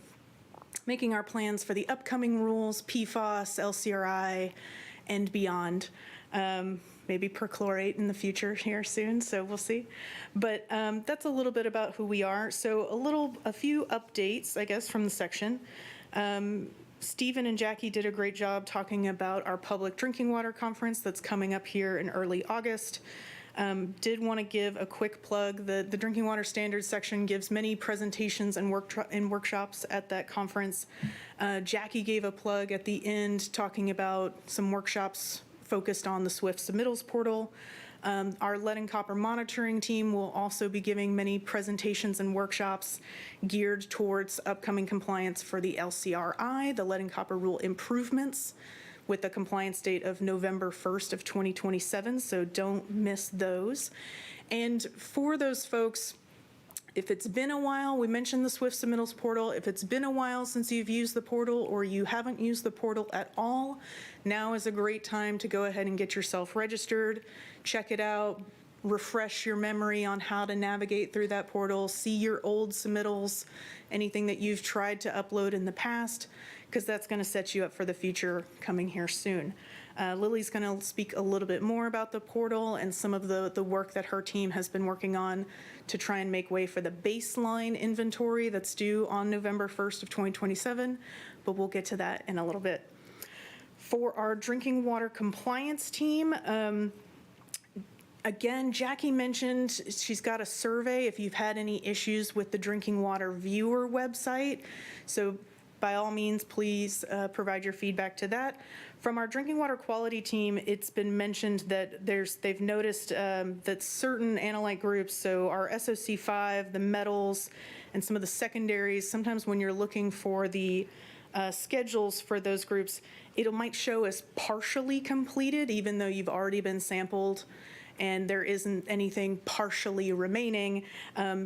plans for the upcoming rules, PFAS, LCRI, and beyond. Maybe perchlorate in the future here soon, so we'll see. But that's a little bit about who we are. So a few updates, I guess, from the section. Stephen and Jackie did a great job talking about our public drinking water conference that's coming up here in early August. Did want to give a quick plug. The drinking water standards section gives many presentations and workshops at that conference. Jackie gave a plug at the end talking about some workshops focused on the SWIFT submittals portal. Our lead and copper monitoring team will also be giving many presentations and workshops geared towards upcoming compliance for the LCRI, the lead and copper rule improvements, with the compliance date of November 1st of 2027, so don't miss those. And for those folks, if it's been a while, we mentioned the SWIFT submittals portal. If it's been a while since you've used the portal or you haven't used the portal at all, now is a great time to go ahead and get yourself registered, check it out, refresh your memory on how to navigate through that portal, see your old submittals, anything that you've tried to upload in the past, because that's going to set you up for the future coming here soon. Lily's going to speak a little bit more about the portal and some of the work that her team has been working on to try and make way for the baseline inventory that's due on November 1st of 2027, but we'll get to that in a little bit. For our drinking water compliance team, again, Jackie mentioned she's got a survey if you've had any issues with the drinking water viewer website. So by all means, please provide your feedback to that. From our drinking water quality team, it's been mentioned that they've noticed that certain analyte groups, so our SOC5, the metals, and some of the secondaries, sometimes when you're looking for the schedules for those groups, it might show as partially completed, even though you've already been sampled and there isn't anything partially remaining.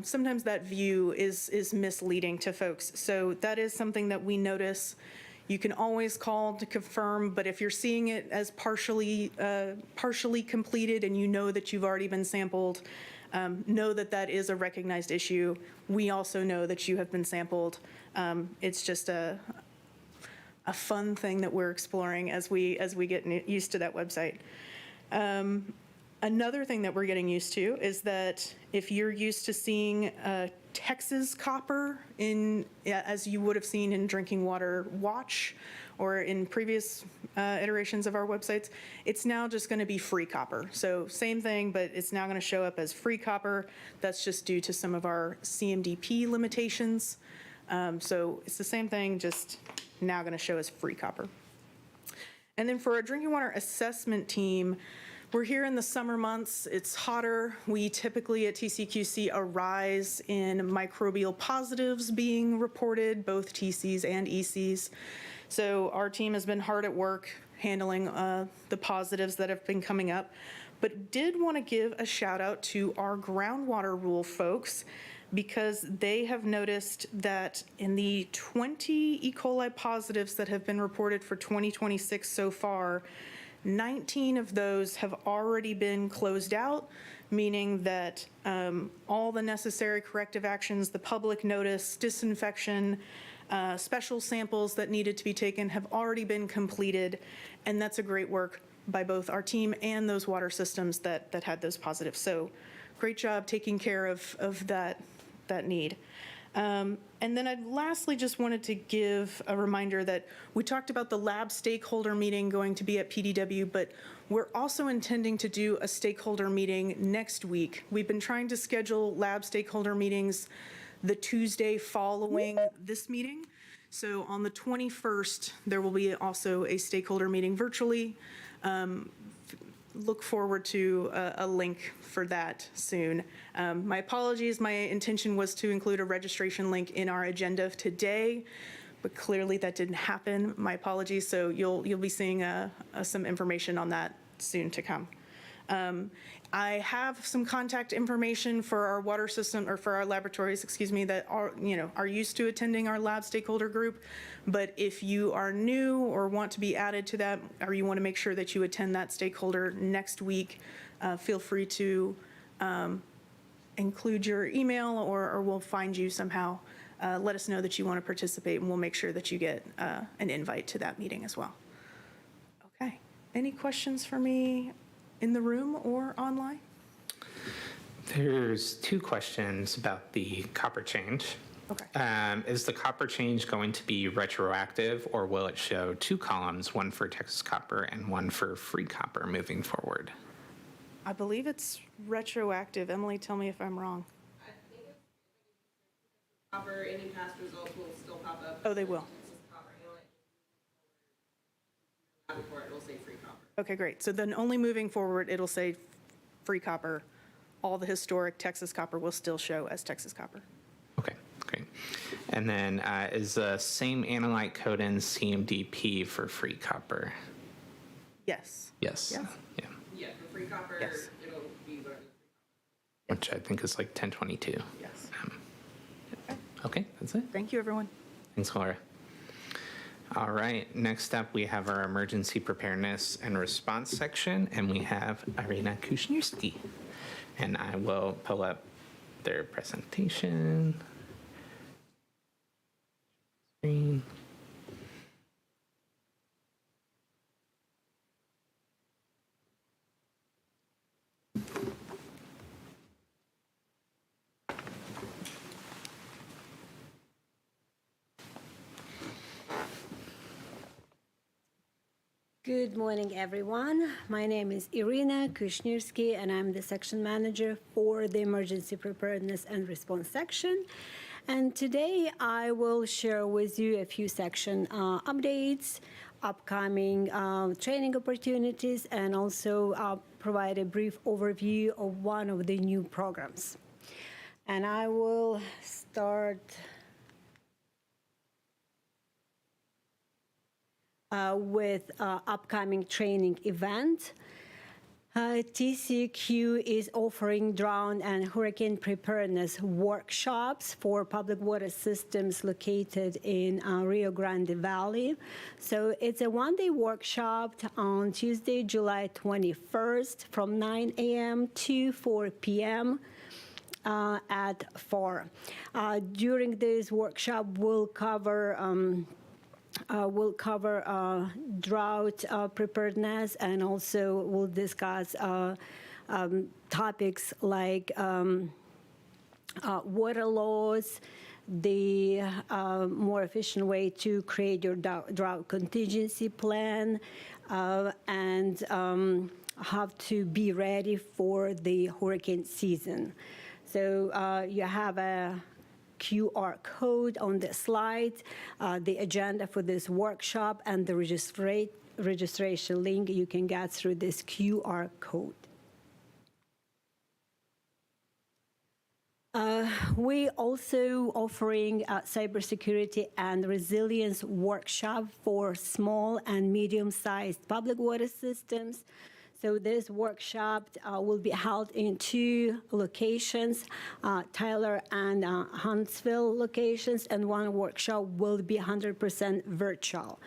Sometimes that view is misleading to folks. So that is something that we notice. You can always call to confirm, but if you're seeing it as partially completed and you know that you've already been sampled, know that that is a recognized issue. We also know that you have been sampled. It's just a fun thing that we're exploring as we get used to that website. Another thing that we're getting used to is that if you're used to seeing Texas copper as you would have seen in Drinking Water Watch or in previous iterations of our websites, it's now just going to be free copper. So same thing, but it's now going to show up as free copper. That's just due to some of our CMDP limitations. So it's the same thing, just now going to show as free copper. And then for our drinking water assessment team, we're here in the summer months. It's hotter. We typically at TCEQ see a rise in microbial positives being reported, both TCs and ECs. So our team has been hard at work handling the positives that have been coming up, but did want to give a shout out to our groundwater rule folks, because they have noticed that in the 20 E. coli positives that have been reported for 2026 so far, 19 of those have already been closed out, meaning that all the necessary corrective actions, the public notice, disinfection, special samples that needed to be taken have already been completed, and that's a great work by both our team and those water systems that had those positives. So great job taking care of that need. And then I lastly just wanted to give a reminder that we talked about the lab stakeholder meeting going to be at PDW, but we're also intending to do a stakeholder meeting next week. We've been trying to schedule lab stakeholder meetings the Tuesday following this meeting. So on the 21st, there will be also a stakeholder meeting virtually. Look forward to a link for that soon. My apologies, my intention was to include a registration link in our agenda today, but clearly that didn't happen. My apologies, so you'll be seeing some information on that soon to come. I have some contact information for our water system, or for our laboratories, excuse me, that are used to attending our lab stakeholder group. But if you are new or want to be added to that, or you want to make sure that you attend that stakeholder next week, feel free to include your email, or we'll find you somehow. Let us know that you want to participate, and we'll make sure that you get an invite to that meeting as well. Okay. Any questions for me in the room or online? There's two questions about the copper change. Okay. Is the copper change going to be retroactive, or will it show two columns, one for Texas Copper and one for Free Copper moving forward? I believe it's retroactive. Emily, tell me if I'm wrong. I think it's copper, any past results will still pop up. Oh, they will. Texas Copper, before it will say Free Copper. Okay, great. So then only moving forward, it'll say Free Copper. All the historic Texas Copper will still show as Texas Copper. Okay, great. And then is the same analyte code in CMDP for Free Copper? Yes. Yes. Yes. Yeah. Yeah, for Free Copper, Yes. it'll be whatever. Which I think is like 1022. Yes. Okay, that's it. Thank you, everyone. Thanks, Laura. All right, next up we have our emergency preparedness and response section, and we have Irina Kushnirski. And I will pull up their presentation. Screen. Good morning, everyone. My name is Irina Kushnirski, and I'm the section manager for the Emergency Preparedness and Response section. And today I will share with you a few section updates, upcoming training opportunities, and also provide a brief overview of one of the new programs. And I will start with upcoming training event. TCEQ is offering drought and hurricane preparedness workshops for public water systems located in Rio Grande Valley. So it's a one-day workshop on Tuesday, July 21st from 9 a.m. to 4 p.m. At 4. During this workshop, we'll cover drought preparedness, and also we'll discuss topics like water laws, the more efficient way to create your drought contingency plan, and how to be ready for the hurricane season. So you have a QR code on the slide, the agenda for this workshop, and the registration link you can get through this QR code. We also offering a cybersecurity and resilience workshop for small and medium-sized public water systems. So this workshop will be held in two locations, Tyler and Huntsville locations, and one workshop will be 100% virtual.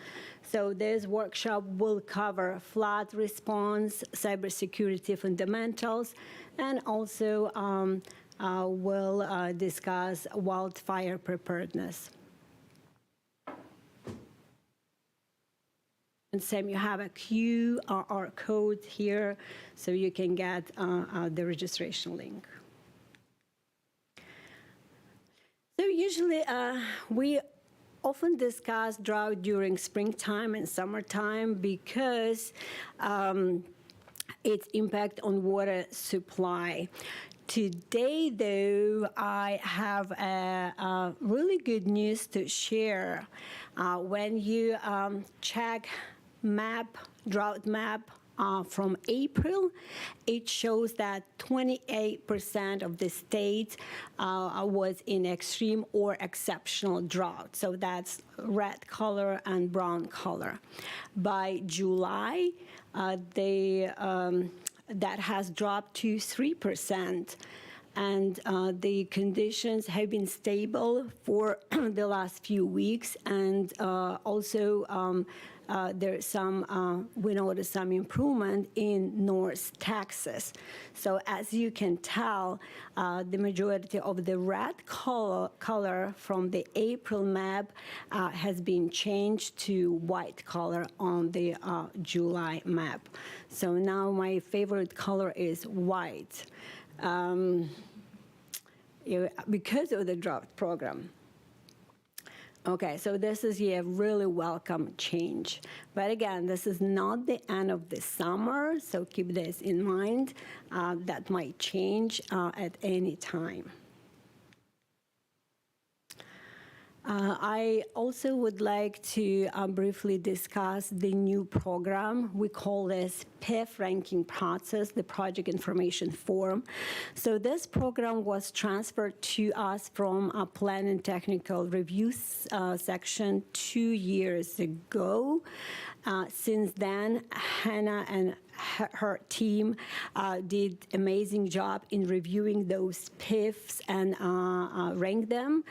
So this workshop will cover flood response, cybersecurity fundamentals, and also will discuss wildfire preparedness. And Sam, you have a QR code here, so you can get the registration link. So usually we often discuss drought during springtime and summertime because its impact on water supply. Today, though, I have a really good news to share. When you check drought map from April, it shows that 28% of the state was in extreme or exceptional drought. So that's red color and brown color. By July, that has dropped to 3%. And the conditions have been stable for the last few weeks, and also there's some, we noticed some improvement in North Texas. So as you can tell, the majority of the red color from the April map has been changed to white color on the July map. So now my favorite color is white. Because of the drought program. Okay, so this is a really welcome change. But again, this is not the end of the summer, so keep this in mind. That might change at any time. I also would like to briefly discuss the new program. We call this PIF ranking process, the project information form. So this program was transferred to us from a plan and technical review section 2 years ago. Since then, Hannah and her team did amazing job in reviewing those PIFs and rank them.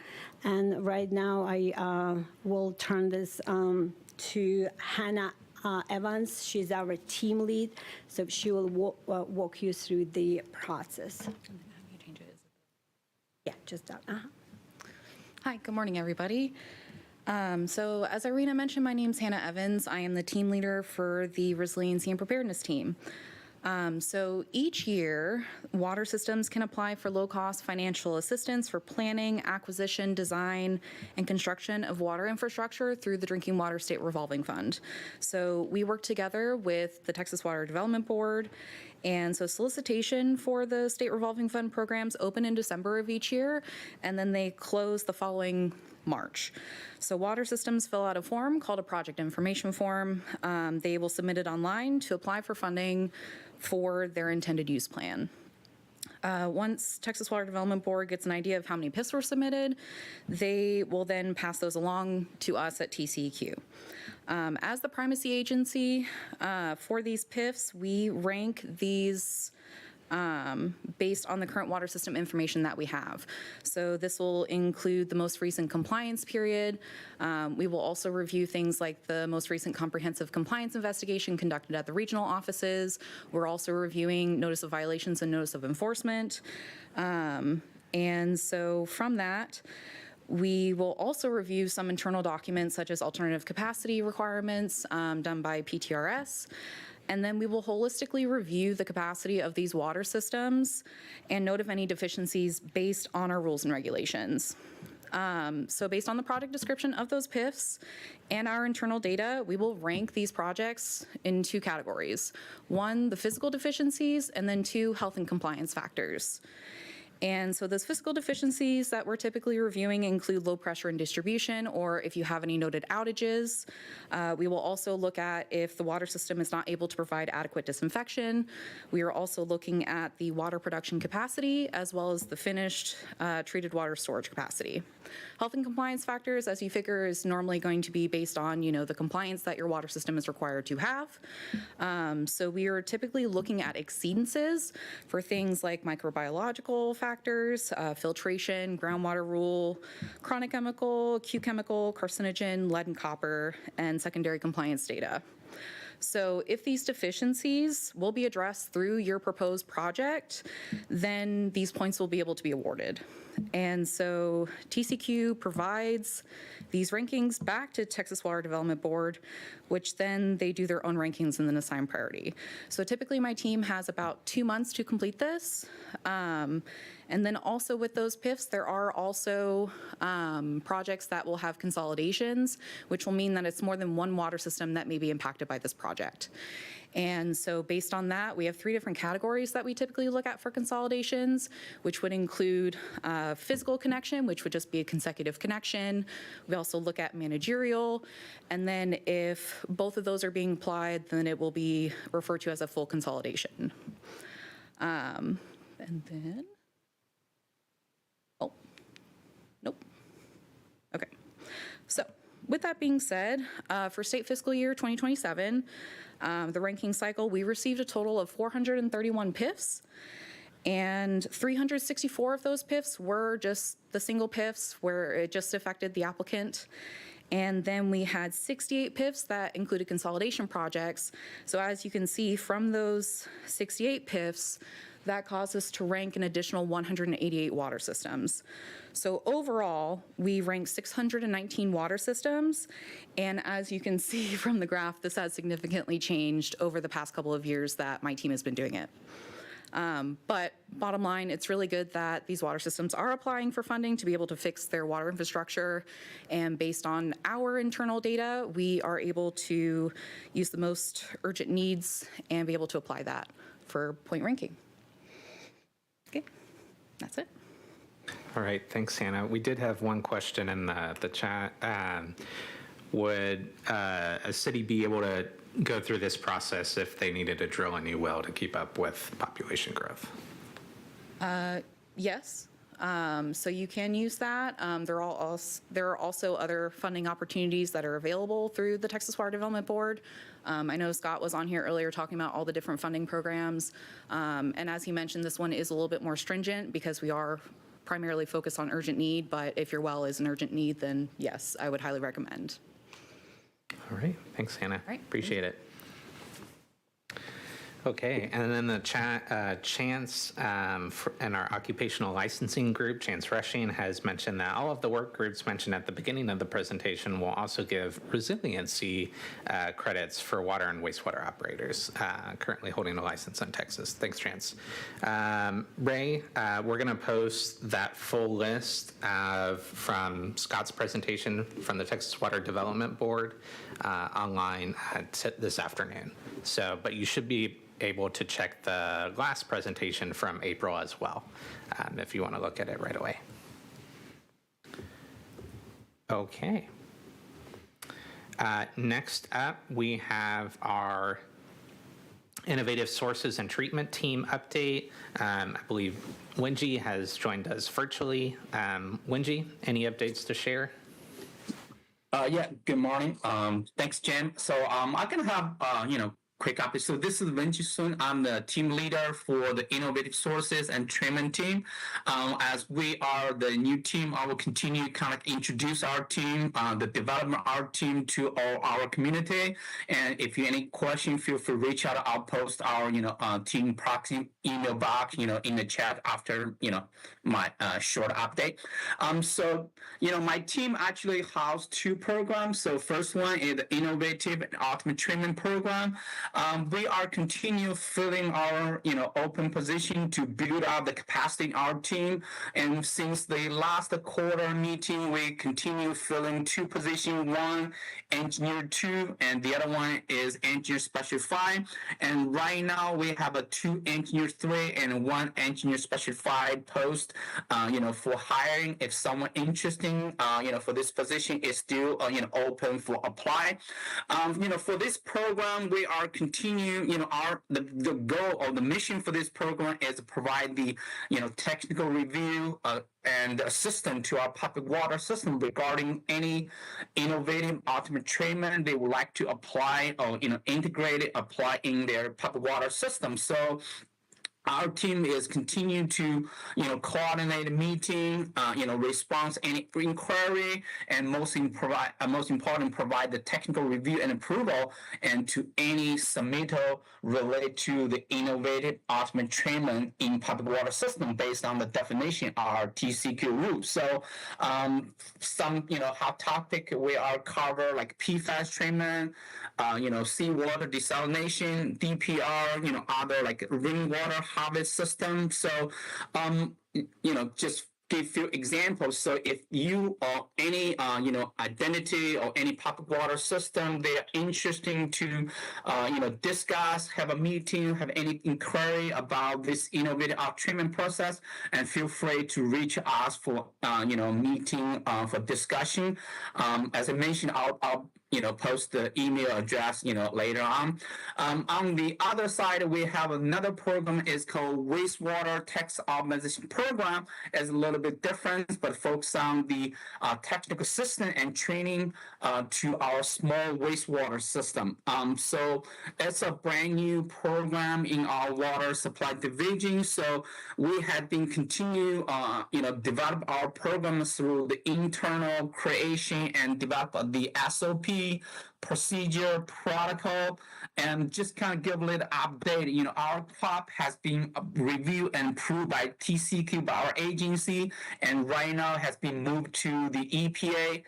And right now, I will turn this to Hannah Evans. She's our team lead, so she will walk you through the process. Yeah, just that. Hi, good morning, everybody. So as Irina mentioned, my name is Hannah Evans. I am the team leader for the Resiliency and Preparedness team. So each year, water systems can apply for low-cost financial assistance for planning, acquisition, design, and construction of water infrastructure through the Drinking Water State Revolving Fund. So we work together with the Texas Water Development Board, and so solicitation for the State Revolving Fund programs open in December of each year, and then they close the following March. So water systems fill out a form called a project information form. They will submit it online to apply for funding for their intended use plan. Once Texas Water Development Board gets an idea of how many PIFs were submitted, they will then pass those along to us at TCEQ. As the primacy agency for these PIFs, we rank these based on the current water system information that we have. So this will include the most recent compliance period. We will also review things like the most recent comprehensive compliance investigation conducted at the regional offices. We're also reviewing notice of violations and notice of enforcement. And so from that, we will also review some internal documents such as alternative capacity requirements done by PTRS. And then we will holistically review the capacity of these water systems and note of any deficiencies based on our rules and regulations. So based on the project description of those PIFs and our internal data, we will rank these projects in 2 categories. 1, the physical deficiencies, and then 2, health and compliance factors. And so those physical deficiencies that we're typically reviewing include low pressure and distribution, or if you have any noted outages. We will also look at if the water system is not able to provide adequate disinfection. We are also looking at the water production capacity as well as the finished treated water storage capacity. Health and compliance factors, as you figure, is normally going to be based on, the compliance that your water system is required to have. So we are typically looking at exceedances for things like microbiological factors, filtration, groundwater rule, chronic chemical, acute chemical, carcinogen, lead and copper, and secondary compliance data. So if these deficiencies will be addressed through your proposed project, then these points will be able to be awarded. And so TCEQ provides these rankings back to Texas Water Development Board, which then they do their own rankings and then assign priority. So typically my team has about 2 months to complete this. And then also with those PIFs, there are also projects that will have consolidations, which will mean that it's more than one water system that may be impacted by this project. And so based on that, we have 3 different categories that we typically look at for consolidations, which would include physical connection, which would just be a consecutive connection. We also look at managerial, and then if both of those are being applied, then it will be referred to as a full consolidation. And then, oh, nope. Okay, so with that being said, for state fiscal year 2027, the ranking cycle, we received a total of 431 PIFs, and 364 of those PIFs were just the single PIFs where it just affected the applicant. And then we had 68 PIFs that included consolidation projects. So as you can see from those 68 PIFs, that caused us to rank an additional 188 water systems. So overall, we ranked 619 water systems, and as you can see from the graph, this has significantly changed over the past couple of years that my team has been doing it. But bottom line, it's really good that these water systems are applying for funding to be able to fix their water infrastructure. And based on our internal data, we are able to use the most urgent needs and be able to apply that for point ranking. Okay, that's it. All right, thanks, Hannah. We did have one question in the chat. Would a city be able to go through this process if they needed to drill a new well to keep up with population growth? Yes, so you can use that. There are also other funding opportunities that are available through the Texas Water Development Board. I know Scott was on here earlier talking about all the different funding programs. And as he mentioned, this one is a little bit more stringent because we are primarily focused on urgent need, but if your well is an urgent need, then yes, I would highly recommend. All right, thanks, Hannah. All right. Appreciate it. Okay, and then the chat, Chance in our occupational licensing group, Chance Rushing, has mentioned that all of the work groups mentioned at the beginning of the presentation will also give resiliency credits for water and wastewater operators currently holding a license in Texas. Thanks, Chance. Ray, we're going to post that full list from Scott's presentation from the Texas Water Development Board online this afternoon. So, but you should be able to check the last presentation from April as well, if you want to look at it right away. Okay. Next up, we have our Innovative Sources and Treatment Team update. I believe Wenji has joined us virtually. Wenji, any updates to share? Yeah, good morning. Thanks, Jen. So I can have, quick update. So this is Wenji Sun. I'm the team leader for the Innovative Sources and Treatment Team. As we are the new team, I will continue kind of introduce our team, the development our team to all our community. And if you any question, feel free to reach out. I'll post our, team proxy email box, in the chat after, my short update. So, my team actually has two programs. So first one is the Innovative and Ultimate Treatment Program. We are continue filling our, open position to build up the capacity in our team. And since the last quarter meeting, we continue filling two positions, one engineer 2, and the other one is engineer special 5. And right now we have a 2 engineer 3 and 1 engineer special 5 post, for hiring. If someone interesting, for this position is still, open for apply. For this program, we are continue, the goal or the mission for this program is to provide the, technical review and assistance to our public water system regarding any innovative ultimate treatment they would like to apply or, integrate it, apply in their public water system. So our team is continuing to, coordinate a meeting, response any inquiry, and most important, provide the technical review and approval, and to any submittal related to the innovative ultimate treatment in public water system based on the definition of our TCEQ rules. So, some, hot topic we are cover like PFAS treatment, seawater desalination, DPR, other like rainwater harvest system. So, just give few examples. So if you or any, identity or any public water system, they are interesting to, discuss, have a meeting, have any inquiry about this innovative treatment process, and feel free to reach us for, meeting for discussion. As I mentioned, I'll post the email address, later on. On the other side, we have another program is called Wastewater Tax Optimization Program. It's a little bit different, but focus on the technical assistance and training to our small wastewater system. So it's a brand new program in our water supply division. So we have been continue, develop our programs through the internal creation and develop the SOP policy, procedure, protocol, and just kind of give a little update. Our crop has been reviewed and approved by TCEQ, by our agency, and right now has been moved to the EPA,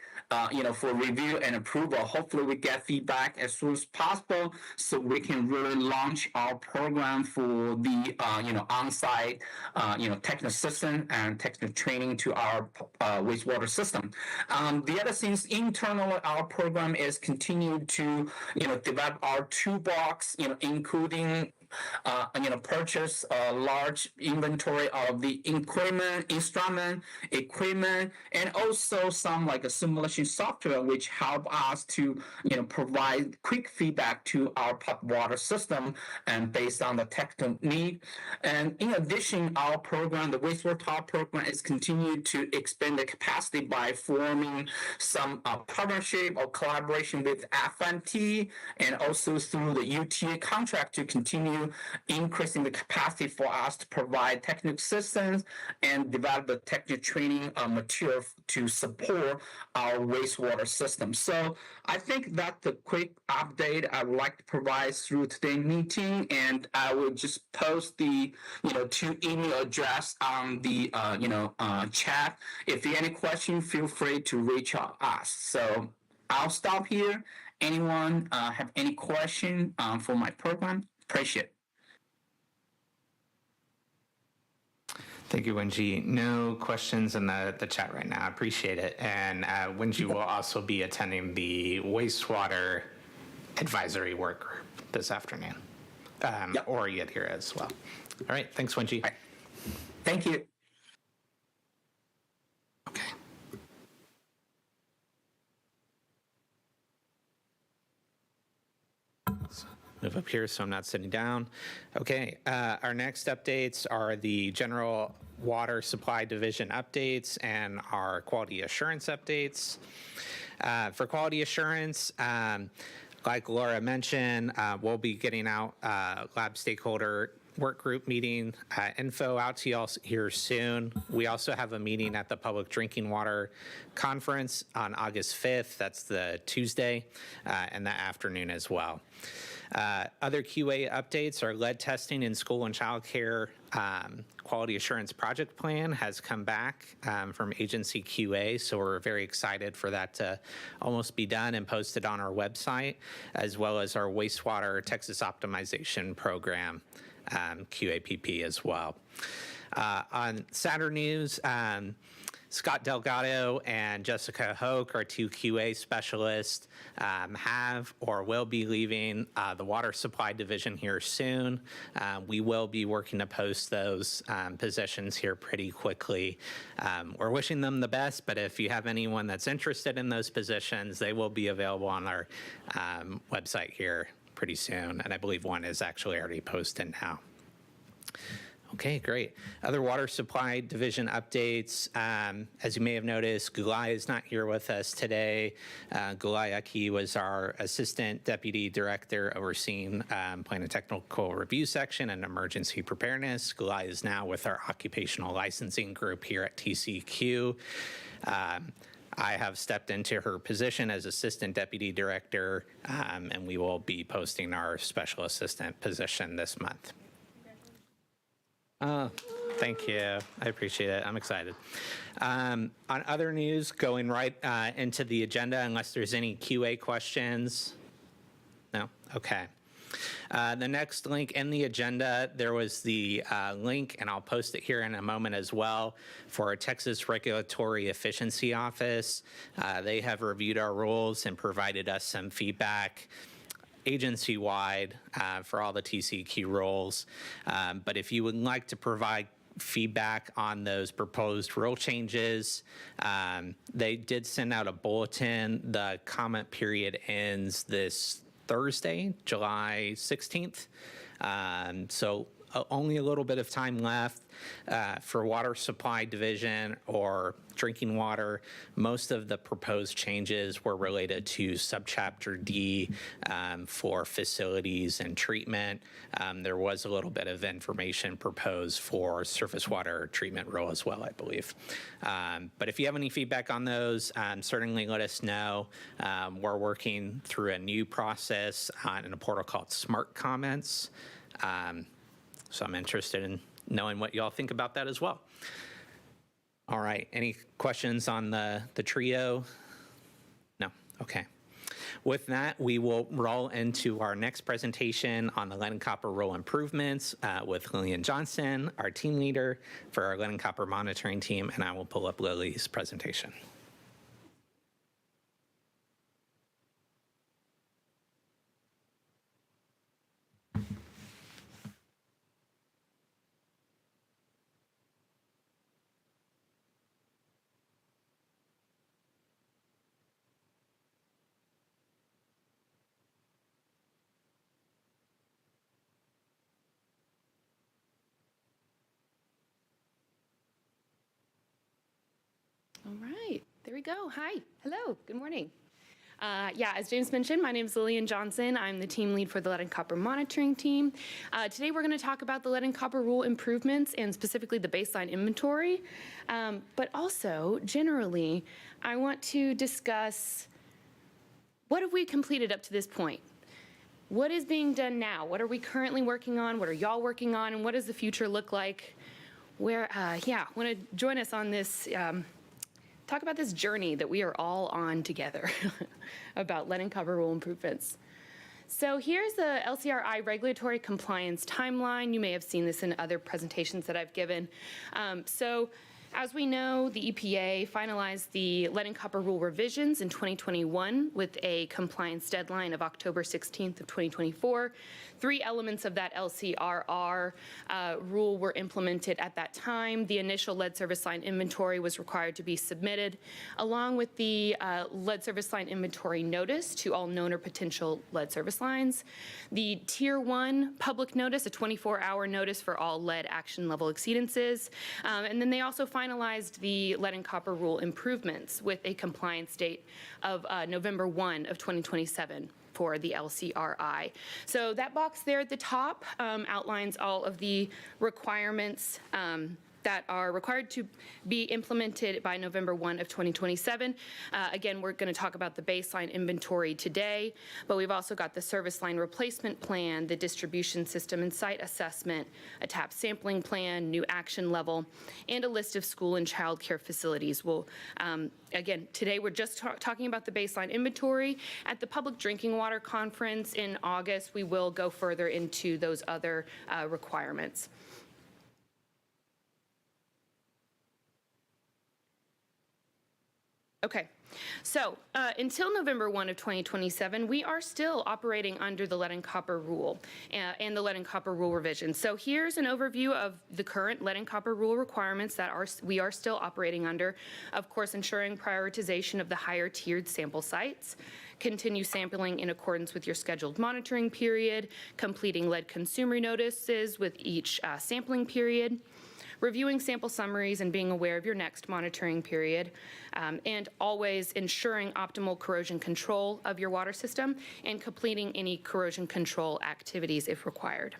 for review and approval. Hopefully we get feedback as soon as possible so we can really launch our program for the, on-site, technical assistance and technical training to our wastewater system. The other things internally, our program is continued to, develop our toolbox, including purchase a large inventory of the instrument, equipment, and also some like a simulation software which help us to, provide quick feedback to our pump water system and based on the technical need. And in addition, our program, the wastewater top program, is continued to expand the capacity by forming some partnership or collaboration with FMT and also through the UTA contract to continue increasing the capacity for us to provide technical assistance and develop the technical training material to support our wastewater system. So I think that's the quick update I would like to provide through today's meeting, and I will just post the to email address on the chat. If you have any questions, feel free to reach out us. So I'll stop here. Anyone have any question for my program? Appreciate it. Thank you, Wenji. No questions in the chat right now. I appreciate it. And Wenji will also be attending the wastewater advisory work group this afternoon, or yet here as well. All right. Thanks, Wenji. Right. Thank you. Okay. Move up here so I'm not sitting down. Okay, our next updates are the general water supply division updates and our quality assurance updates. For quality assurance, like Laura mentioned, we'll be getting out lab stakeholder work group meeting info out to y'all here soon. We also have a meeting at the Public Drinking Water Conference on August 5th. That's the Tuesday in the afternoon as well. Other QA updates are lead testing in school and child care. Quality assurance project plan has come back from agency QA, so we're very excited for that to almost be done and posted on our website, as well as our wastewater Texas optimization program QAPP as well. On Saturday news, Scott Delgado and Jessica Hoke, our two QA specialists, have or will be leaving the water supply division here soon. We will be working to post those positions here pretty quickly. We're wishing them the best, but if you have anyone that's interested in those positions, they will be available on our website here pretty soon. And I believe one is actually already posted now. Okay, great. Other water supply division updates. As you may have noticed, Gulai is not here with us today. Gulai Aki was our Assistant Deputy Director overseeing Plan and Technical Review Section and Emergency Preparedness. Gulai is now with our Occupational Licensing Group here at TCEQ. I have stepped into her position as Assistant Deputy Director, and we will be posting our Special Assistant position this month. Thank you. I appreciate it. I'm excited. On other news, going right into the agenda, unless there's any QA questions. No? Okay. The next link in the agenda, there was the link, and I'll post it here in a moment as well, for our Texas Regulatory Efficiency Office. They have reviewed our rules and provided us some feedback agency-wide for all the TCEQ roles. But if you would like to provide feedback on those proposed rule changes, they did send out a bulletin. The comment period ends this Thursday, July 16th. So only a little bit of time left for water supply division or drinking water. Most of the proposed changes were related to subchapter D for facilities and treatment. There was a little bit of information proposed for surface water treatment rule as well, I believe. But if you have any feedback on those, certainly let us know. We're working through a new process in a portal called Smart Comments. So I'm interested in knowing what you all think about that as well. All right, any questions on the trio? No, okay. With that, we will roll into our next presentation on the lead and copper rule improvements with Lillian Johnson, our team leader for our lead and copper monitoring team, and I will pull up Lily's presentation. All right, there we go. Hi, hello, good morning. Yeah, as James mentioned, my name is Lillian Johnson. I'm the team lead for the lead and copper monitoring team. Today we're going to talk about the lead and copper rule improvements and specifically the baseline inventory. But also, generally, I want to discuss what have we completed up to this point? What is being done now? What are we currently working on? What are y'all working on? And what does the future look like? Want to join us on this talk about this journey that we are all on together about lead and copper rule improvements. So here's the LCRI regulatory compliance timeline. You may have seen this in other presentations that I've given. As we know, the EPA finalized the lead and copper rule revisions in 2021 with a compliance deadline of October 16th of 2024. 3 elements of that LCRR rule were implemented at that time. The initial lead service line inventory was required to be submitted, along with the lead service line inventory notice to all known or potential lead service lines. The Tier 1 public notice, a 24-hour notice for all lead action level exceedances. And then they also finalized the lead and copper rule improvements with a compliance date of November 1 of 2027 for the LCRI. So that box there at the top outlines all of the requirements that are required to be implemented by November 1 of 2027. Again, we're going to talk about the baseline inventory today, but we've also got the service line replacement plan, the distribution system and site assessment, a TAP sampling plan, new action level, and a list of school and child care facilities. We'll, again, today we're just talking about the baseline inventory. At the Public Drinking Water Conference in August, we will go further into those other requirements. Okay, so until November 1 of 2027, we are still operating under the lead and copper rule and the lead and copper rule revision. So here's an overview of the current lead and copper rule requirements that we are still operating under. Of course, ensuring prioritization of the higher tiered sample sites, continue sampling in accordance with your scheduled monitoring period, completing lead consumer notices with each sampling period, reviewing sample summaries and being aware of your next monitoring period, and always ensuring optimal corrosion control of your water system and completing any corrosion control activities if required.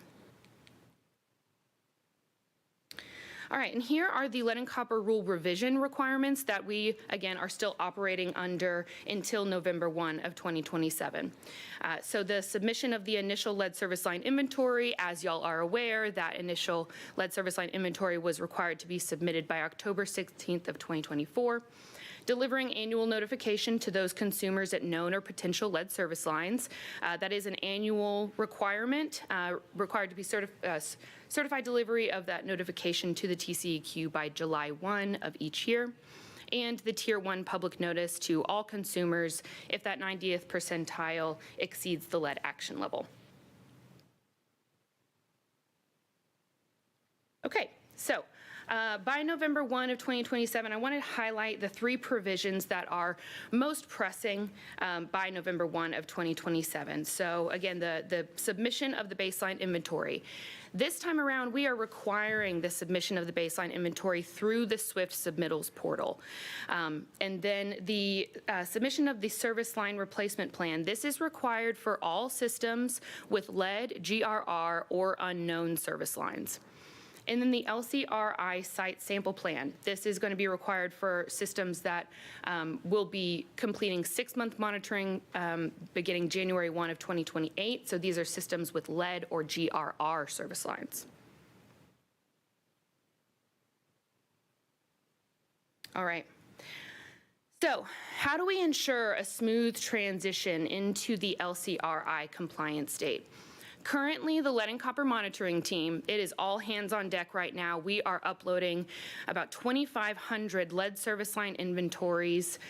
All right, and here are the lead and copper rule revision requirements that we, again, are still operating under until November 1 of 2027. So the submission of the initial lead service line inventory, as y'all are aware, that initial lead service line inventory was required to be submitted by October 16th of 2024. Delivering annual notification to those consumers at known or potential lead service lines. That is an annual requirement, required to be certified delivery of that notification to the TCEQ by July 1 of each year. And the Tier 1 public notice to all consumers if that 90th percentile exceeds the lead action level. Okay, so By November 1 of 2027, I want to highlight the 3 provisions that are most pressing by November 1 of 2027. So again, the submission of the baseline inventory. This time around, we are requiring the submission of the baseline inventory through the SWIFT submittals portal. And then the submission of the service line replacement plan. This is required for all systems with lead, GRR, or unknown service lines. And then the LCRI site sample plan. This is going to be required for systems that will be completing 6-month monitoring beginning January 1 of 2028. So these are systems with lead or GRR service lines. All right. So how do we ensure a smooth transition into the LCRI compliant state? Currently, the lead and copper monitoring team, it is all hands on deck right now. We are uploading about 2,500 lead service line inventories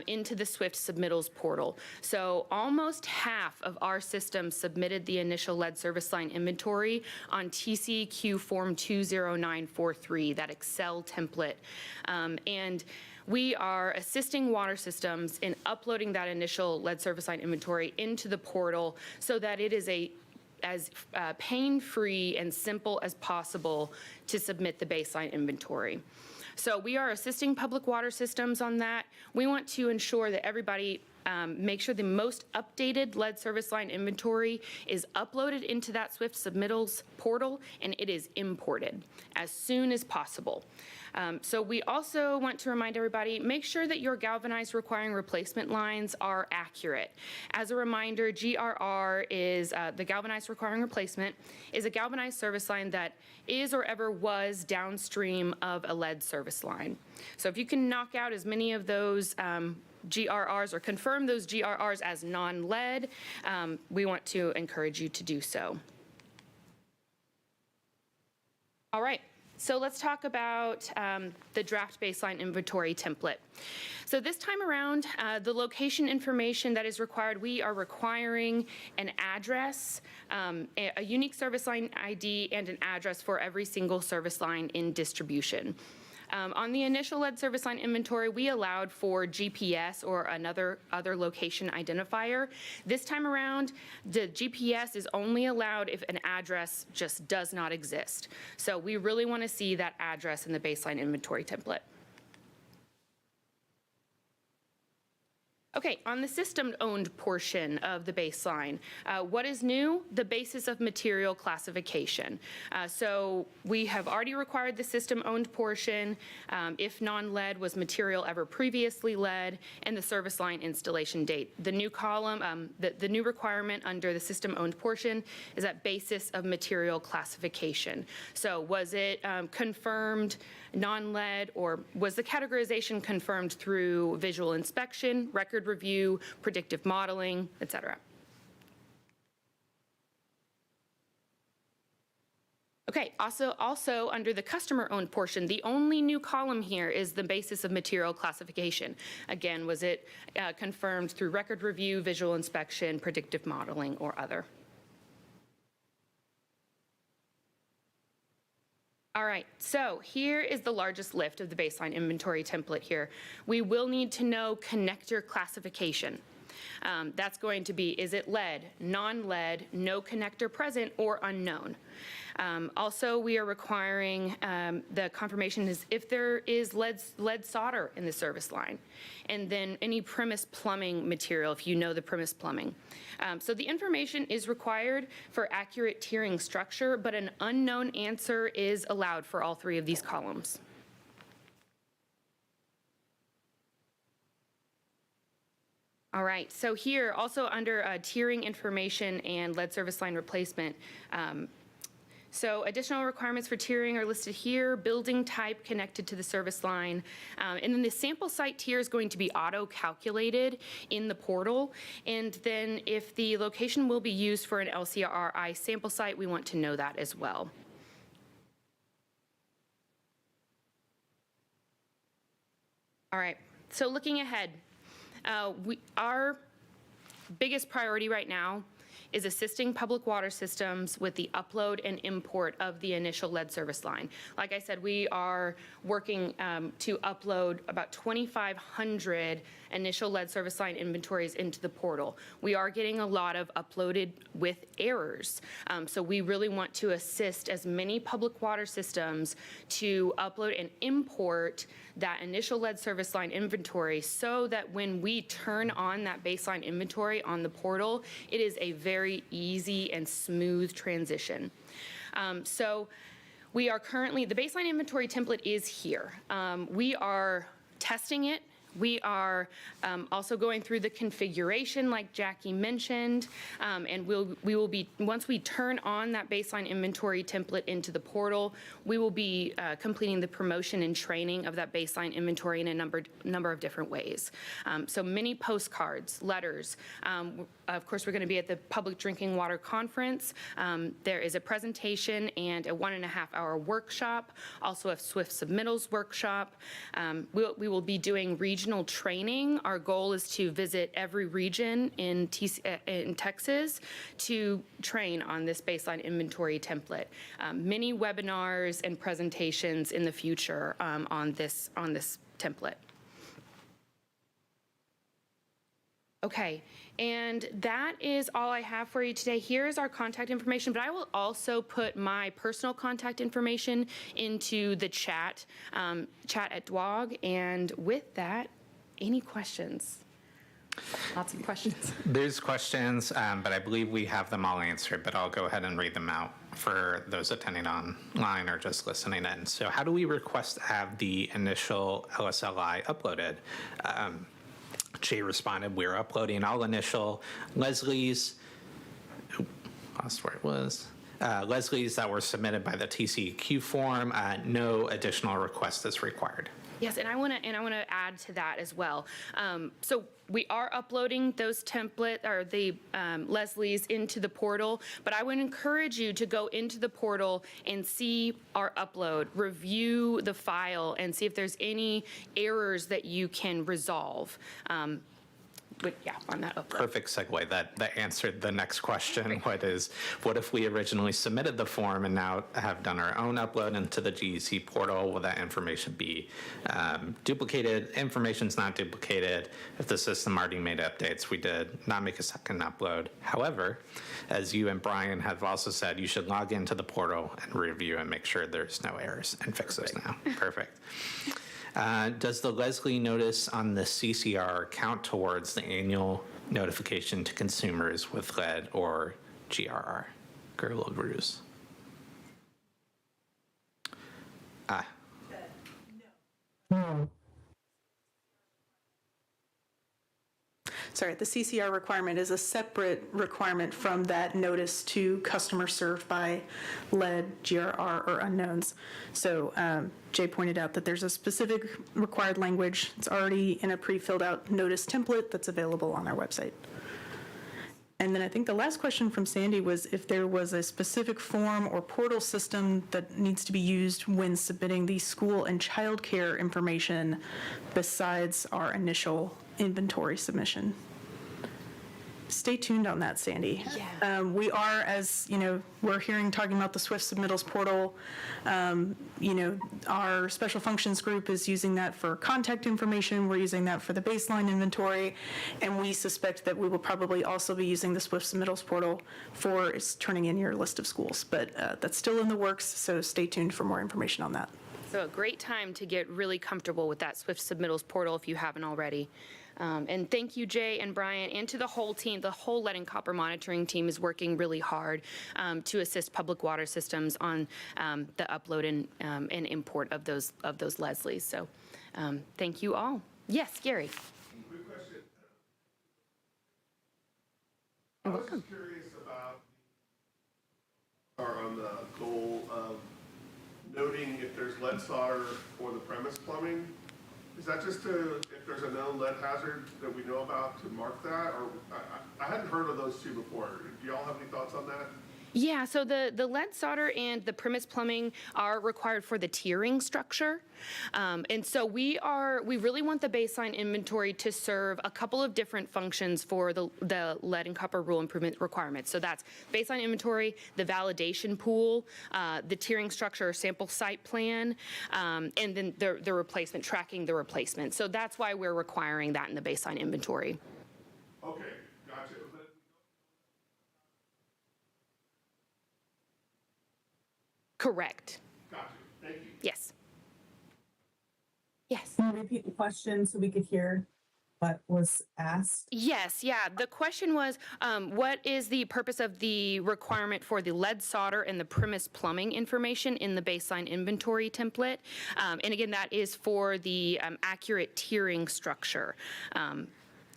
into the SWIFT submittals portal. So almost half of our systems submitted the initial lead service line inventory on TCEQ form 20943, that Excel template. And we are assisting water systems in uploading that initial lead service line inventory into the portal so that it is as pain-free and simple as possible to submit the baseline inventory. So we are assisting public water systems on that. We want to ensure that everybody make sure the most updated lead service line inventory is uploaded into that SWIFT submittals portal and it is imported as soon as possible. So we also want to remind everybody, make sure that your galvanized requiring replacement lines are accurate. As a reminder, GRR is the galvanized requiring replacement is a galvanized service line that is or ever was downstream of a lead service line. So if you can knock out as many of those GRRs or confirm those GRRs as non-lead, we want to encourage you to do so. All right. So let's talk about the draft baseline inventory template. So this time around, the location information that is required, we are requiring an address, a unique service line ID, and an address for every single service line in distribution. On the initial lead service line inventory, we allowed for GPS or other location identifier. This time around, the GPS is only allowed if an address just does not exist. So we really want to see that address in the baseline inventory template. Okay, on the system-owned portion of the baseline, what is new? The basis of material classification. So we have already required the system-owned portion if non-lead was material ever previously lead, and the service line installation date. The new column, the new requirement under the system-owned portion is that basis of material classification. So was it confirmed non-lead, or was the categorization confirmed through visual inspection, record review, predictive modeling, et cetera? Okay, also under the customer-owned portion, the only new column here is the basis of material classification. Again, was it confirmed through record review, visual inspection, predictive modeling, or other? All right, so here is the largest lift of the baseline inventory template here. We will need to know connector classification. That's going to be, is it lead, non-lead, no connector present, or unknown? Also, we are requiring the confirmation is if there is lead solder in the service line, and then any premise plumbing material, if you know the premise plumbing. So the information is required for accurate tiering structure, but an unknown answer is allowed for all 3 of these columns. All right, so here also under tiering information and lead service line replacement, so additional requirements for tiering are listed here, building type connected to the service line, and then the sample site tier is going to be auto-calculated in the portal, and then if the location will be used for an LCRI sample site, we want to know that as well. All right, so looking ahead, our biggest priority right now is assisting public water systems with the upload and import of the initial lead service line. Like I said, we are working to upload about 2,500 initial lead service line inventories into the portal. We are getting a lot of uploaded with errors. So we really want to assist as many public water systems to upload and import that initial lead service line inventory so that when we turn on that baseline inventory on the portal, it is a very easy and smooth transition. So we are currently, the baseline inventory template is here. We are testing it. We are also going through the configuration like Jackie mentioned, and we will be, once we turn on that baseline inventory template into the portal, we will be completing the promotion and training of that baseline inventory in a number of different ways. So many postcards, letters. Of course, we're going to be at the Public Drinking Water Conference. There is a presentation and a 1.5-hour workshop, also a Swift Submittals workshop. We will be doing regional training. Our goal is to visit every region in Texas to train on this baseline inventory template. Many webinars and presentations in the future on this template. Okay, and that is all I have for you today. Here's our contact information, but I will also put my personal contact information into the chat, chat at DWAWG. And with that, any questions? Lots of questions. There's questions, but I believe we have them all answered, but I'll go ahead and read them out for those attending online or just listening in. So how do we request to have the initial LSLI uploaded? Jay responded, we're uploading all initial Leslie's, lost where it was, Leslie's that were submitted by the TCEQ form. No additional request is required. Yes, and I want to add to that as well. So we are uploading those template or the Leslie's into the portal, but I would encourage you to go into the portal and see our upload, review the file, and see if there's any errors that you can resolve. On that upload. Perfect segue. That answered the next question. What if we originally submitted the form and now have done our own upload into the GEC portal? Will that information be duplicated? Information's not duplicated. If the system already made updates, we did not make a second upload. However, as you and Brian have also said, you should log into the portal and review and make sure there's no errors and fix those now. Perfect. Does the Leslie notice on the CCR count towards the annual notification to consumers with lead or GRR? Gerlold Ruse. No. Sorry, the CCR requirement is a separate requirement from that notice to customers served by lead, GRR, or unknowns. So Jay pointed out that there's a specific required language. It's already in a pre-filled out notice template that's available on our website. And then I think the last question from Sandy was if there was a specific form or portal system that needs to be used when submitting the school and childcare information besides our initial inventory submission. Stay tuned on that, Sandy. Yeah. We are, as you know, we're talking about the Swift Submittals portal. Our special functions group is using that for contact information. We're using that for the baseline inventory, and we suspect that we will probably also be using the Swift Submittals portal for turning in your list of schools. But that's still in the works, so stay tuned for more information on that. So a great time to get really comfortable with that Swift Submittals portal if you haven't already. And thank you, Jay and Brian, and to the whole team. The whole lead and copper monitoring team is working really hard to assist public water systems on the upload and import of those Leslies. So thank you all. Yes, Gary. Quick question. You're I was welcome. just curious on the goal of noting if there's lead solder for the premise plumbing. Is that just if there's a known lead hazard that we know about to mark that? Or I hadn't heard of those two before. Do y'all have any thoughts on that? Yeah, so the lead solder and the premise plumbing are required for the tiering structure. And so we really want the baseline inventory to serve a couple of different functions for the lead and copper rule improvement requirements. So that's baseline inventory, the validation pool, the tiering structure or sample site plan, and then the replacement, tracking the replacement. So that's why we're requiring that in the baseline inventory. Okay, gotcha. Correct. Gotcha, thank you. Yes. Yes. Can you repeat the question so we could hear what was asked? Yes, yeah. The question was, what is the purpose of the requirement for the lead solder and the premise plumbing information in the baseline inventory template? And again, that is for the accurate tiering structure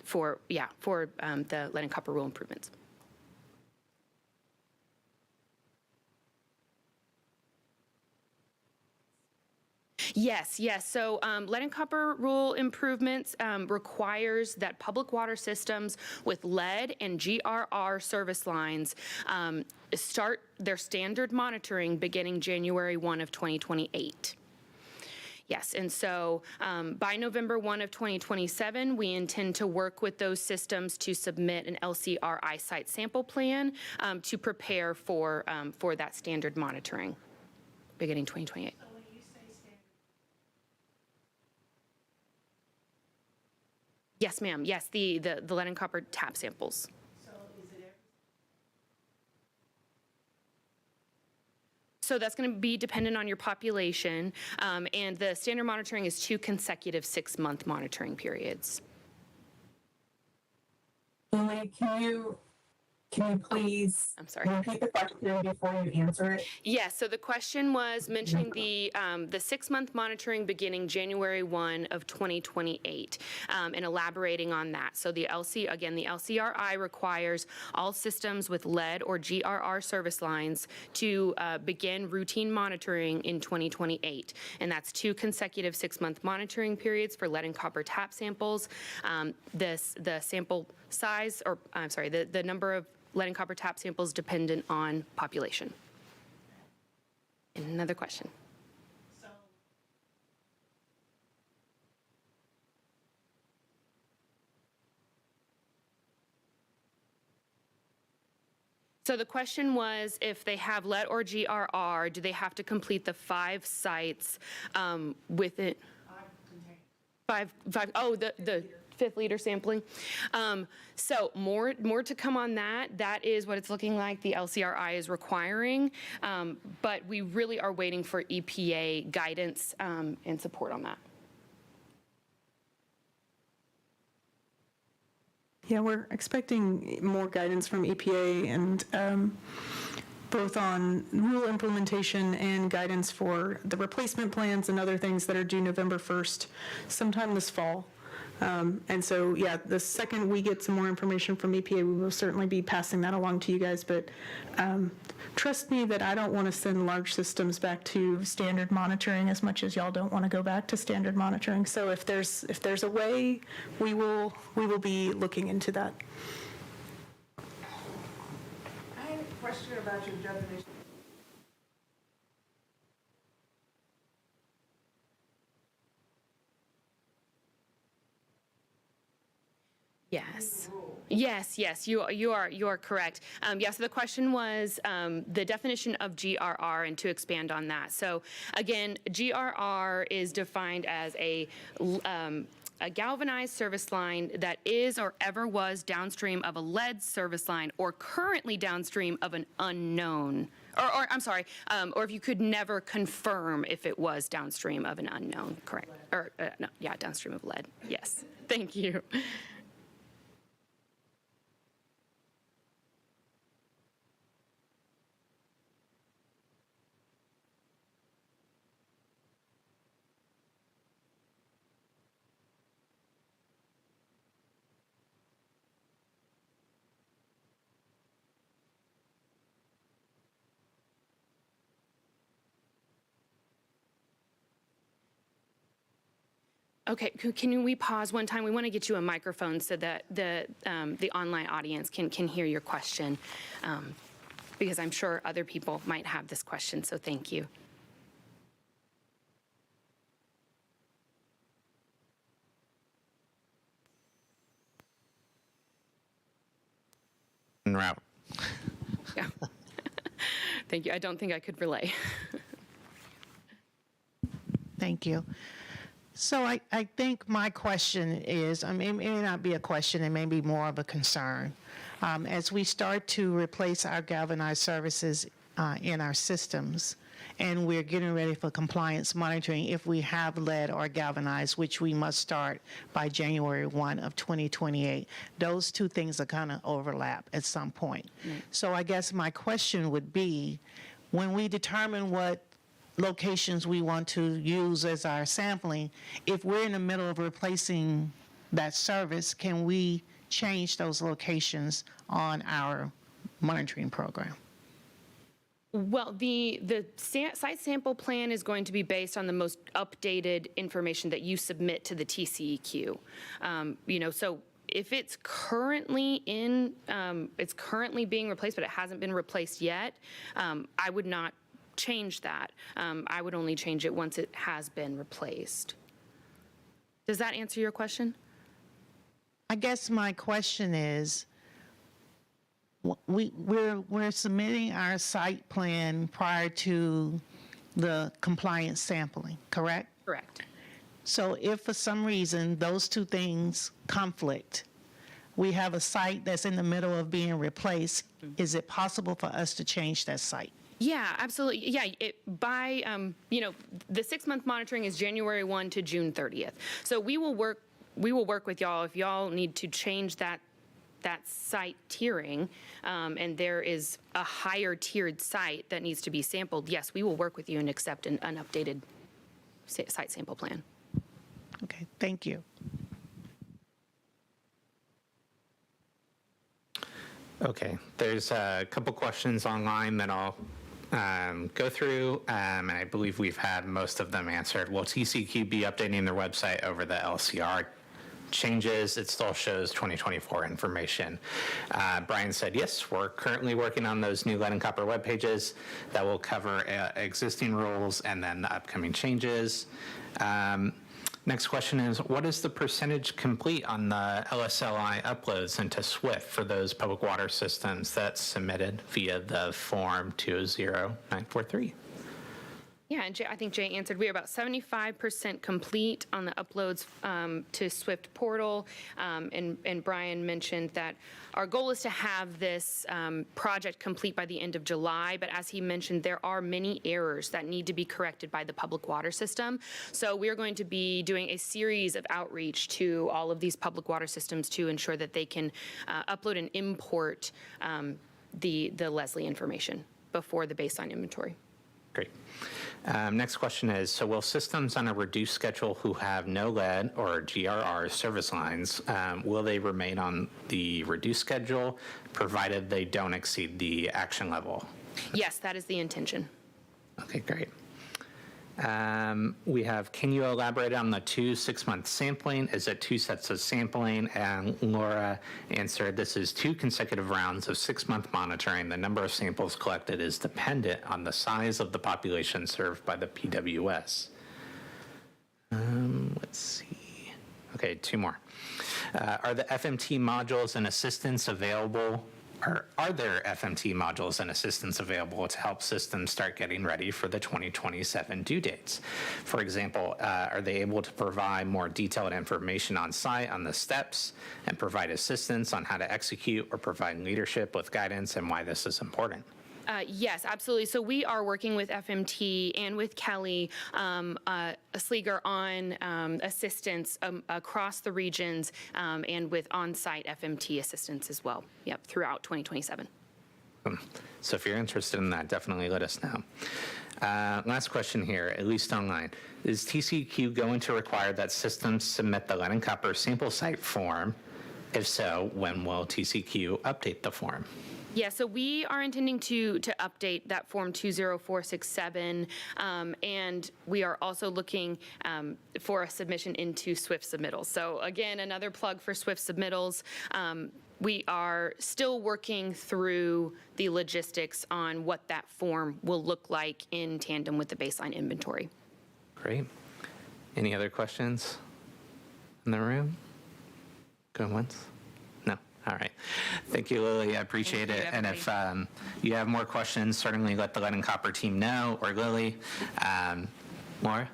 for the lead and copper rule improvements. Yes, yes. So lead and copper rule improvements requires that public water systems with lead and GRR service lines start their standard monitoring beginning January 1 of 2028. Yes, and so by November 1 of 2027, we intend to work with those systems to submit an LCRI site sample plan to prepare for that standard monitoring beginning 2028. Yes, ma'am. Yes, the lead and copper tap samples. So that's going to be dependent on your population, and the standard monitoring is 2 consecutive 6-month monitoring periods. Lily, can you please repeat the question before you answer it? Yes, so the question was mentioning the 6-month monitoring beginning January 1 of 2028 and elaborating on that. So the LCRI requires all systems with lead or GRR service lines to begin routine monitoring in 2028. And that's 2 consecutive 6-month monitoring periods for lead and copper tap samples. The sample size, or I'm sorry, the number of lead and copper tap samples dependent on population. And another question. So the question was, if they have lead or GRR, do they have to complete the 5 sites within? The 5th liter sampling. So more to come on that. That is what it's looking like the LCRI is requiring, but we really are waiting for EPA guidance and support on that. Yeah, we're expecting more guidance from EPA and both on rule implementation and guidance for the replacement plans and other things that are due November 1st, sometime this fall. And so, yeah, the second we get some more information from EPA, we will certainly be passing that along to you guys. But trust me that I don't want to send large systems back to standard monitoring as much as y'all don't want to go back to standard monitoring. So if there's a way, we will be looking into that. I have a question about your definition. Yes. Yes, you are correct. So the question was the definition of GRR and to expand on that. So again, GRR is defined as a galvanized service line that is or ever was downstream of a lead service line or currently downstream of an unknown. Or I'm sorry, or if you could never confirm if it was downstream of an unknown, correct? Or downstream of lead. Yes. Thank you. Okay, can we pause one time? We want to get you a microphone so that the online audience can hear your question. because I'm sure other people might have this question, so thank you. En route. Yeah. Thank you. I don't think I could relay. Thank you. So I think my question is, I mean, it may not be a question, it may be more of a concern. As we start to replace our galvanized services in our systems, and we're getting ready for compliance monitoring if we have lead or galvanized, which we must start by January 1 of 2028. Those two things are kind of overlap at some point. So I guess my question would be, when we determine what locations we want to use as our sampling, if we're in the middle of replacing that service, can we change those locations on our monitoring program? Well, the site sample plan is going to be based on the most updated information that you submit to the TCEQ. So if it's currently it's currently being replaced, but it hasn't been replaced yet, I would not change that. I would only change it once it has been replaced. Does that answer your question? I guess my question is, we're submitting our site plan prior to the compliance sampling, correct? Correct. So if for some reason those two things conflict, we have a site that's in the middle of being replaced, is it possible for us to change that site? Yeah, absolutely. Yeah, by the 6-month monitoring is January 1 to June 30th. So we will work with y'all if y'all need to change that site tiering, and there is a higher tiered site that needs to be sampled. Yes, we will work with you and accept an updated site sample plan. Okay, thank you. Okay, there's a couple questions online that I'll go through, and I believe we've had most of them answered. Will TCEQ be updating their website over the LCR changes? It still shows 2024 information. Brian said, yes, we're currently working on those new lead and copper web pages that will cover existing rules and then the upcoming changes. Next question is, what is the percentage complete on the LSLI uploads into SWIFT for those public water systems that's submitted via the form 20943? Yeah, and I think Jay answered. We are about 75% complete on the uploads to SWIFT portal. And Brian mentioned that our goal is to have this project complete by the end of July. But as he mentioned, there are many errors that need to be corrected by the public water system. So we are going to be doing a series of outreach to all of these public water systems to ensure that they can upload and import the Leslie information before the baseline inventory. Great. Next question is, so will systems on a reduced schedule who have no lead or GRR service lines, will they remain on the reduced schedule provided they don't exceed the action level? Yes, that is the intention. Okay, great. We have, can you elaborate on the 2 6-month sampling? Is it 2 sets of sampling? And Laura answered, this is 2 consecutive rounds of 6-month monitoring. The number of samples collected is dependent on the size of the population served by the PWS. Let's see. Okay, 2 more. Are the FMT modules and assistance available? Are there FMT modules and assistance available to help systems start getting ready for the 2027 due dates? For example, are they able to provide more detailed information on site on the steps and provide assistance on how to execute or provide leadership with guidance and why this is important? Yes, absolutely. So we are working with FMT and with Kelly Sleeger on assistance across the regions and with on-site FMT assistance as well. Yep, throughout 2027. So if you're interested in that, definitely let us know. Last question here, at least online. Is TCEQ going to require that systems submit the lead and copper sample site form? If so, when will TCEQ update the form? Yeah, so we are intending to update that form 20467, and we are also looking for a submission into SWIFT submittals. So again, another plug for SWIFT submittals. we are still working through the logistics on what that form will look like in tandem with the baseline inventory. Great. Any other questions in the room? Going once? No. All right. Thank you, Lily. I appreciate it. And if you have more questions, certainly let the Lead and Copper team know, or Lily. Laura?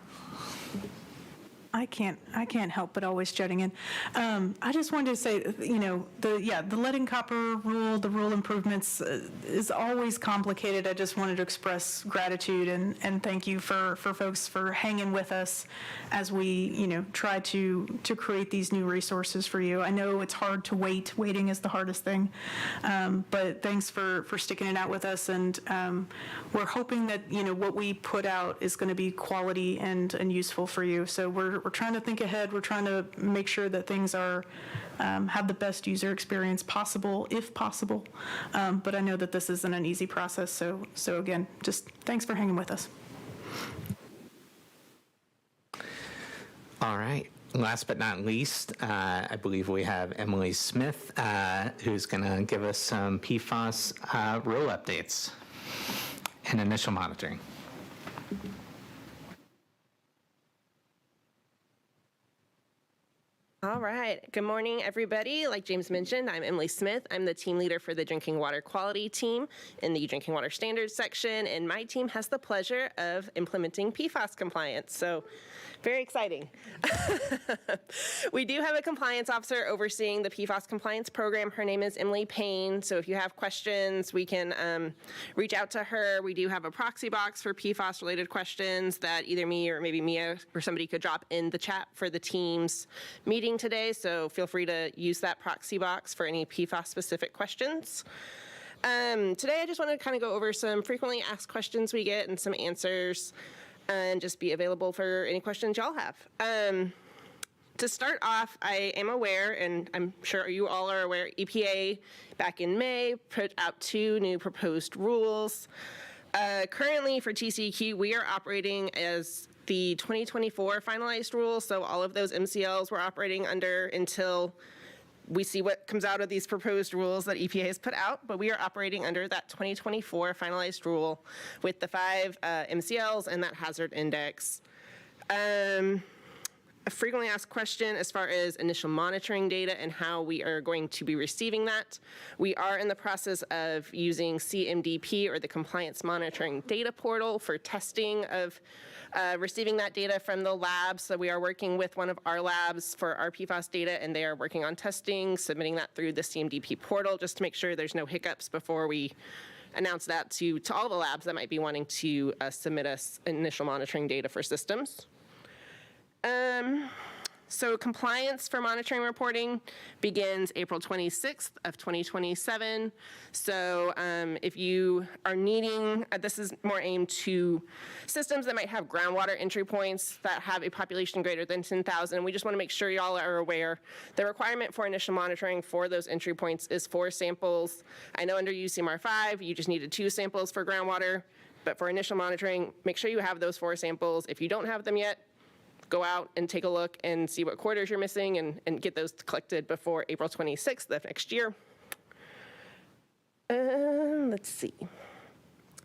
I can't help but always jutting in. I just wanted to say, the lead and copper rule, the rule improvements is always complicated. I just wanted to express gratitude and thank you for folks for hanging with us as we, try to create these new resources for you. I know it's hard to wait. Waiting is the hardest thing. But thanks for sticking it out with us. And we're hoping that, what we put out is going to be quality and useful for you. So we're trying to think ahead. We're trying to make sure that things are have the best user experience possible, if possible. But I know that this isn't an easy process. So again, just thanks for hanging with us. All right. Last but not least, I believe we have Emily Smith, who's going to give us some PFAS rule updates and initial monitoring. All right. Good morning, everybody. Like James mentioned, I'm Emily Smith. I'm the team leader for the drinking water quality team in the drinking water standards section, and my team has the pleasure of implementing PFAS compliance. So very exciting. We do have a compliance officer overseeing the PFAS compliance program. Her name is Emily Payne. So if you have questions, we can reach out to her. We do have a proxy box for PFAS related questions that either me or maybe Mia or somebody could drop in the chat for the team's meeting today. So feel free to use that proxy box for any PFAS specific questions. Today I just want to kind of go over some frequently asked questions we get and some answers, and just be available for any questions y'all have. To start off, I am aware, and I'm sure you all are aware, EPA back in May put out 2 new proposed rules. Currently for TCEQ, we are operating as the 2024 finalized rule, so all of those MCLs we're operating under until we see what comes out of these proposed rules that EPA has put out, but we are operating under that 2024 finalized rule with the 5 MCLs and that hazard index. A frequently asked question as far as initial monitoring data and how we are going to be receiving that. We are in the process of using CMDP, or the Compliance Monitoring Data Portal, for testing of receiving that data from the lab. So we are working with one of our labs for our PFAS data, and they are working on testing, submitting that through the CMDP portal, just to make sure there's no hiccups before we announce that to all the labs that might be wanting to submit us initial monitoring data for systems. So compliance for monitoring reporting begins April 26th of 2027. So if you are needing, this is more aimed to systems that might have groundwater entry points that have a population greater than 10,000. We just want to make sure y'all are aware. The requirement for initial monitoring for those entry points is 4 samples. I know under UCMR 5, you just needed 2 samples for groundwater, but for initial monitoring, make sure you have those 4 samples. If you don't have them yet, go out and take a look and see what quarters you're missing and get those collected before April 26th of next year. Let's see.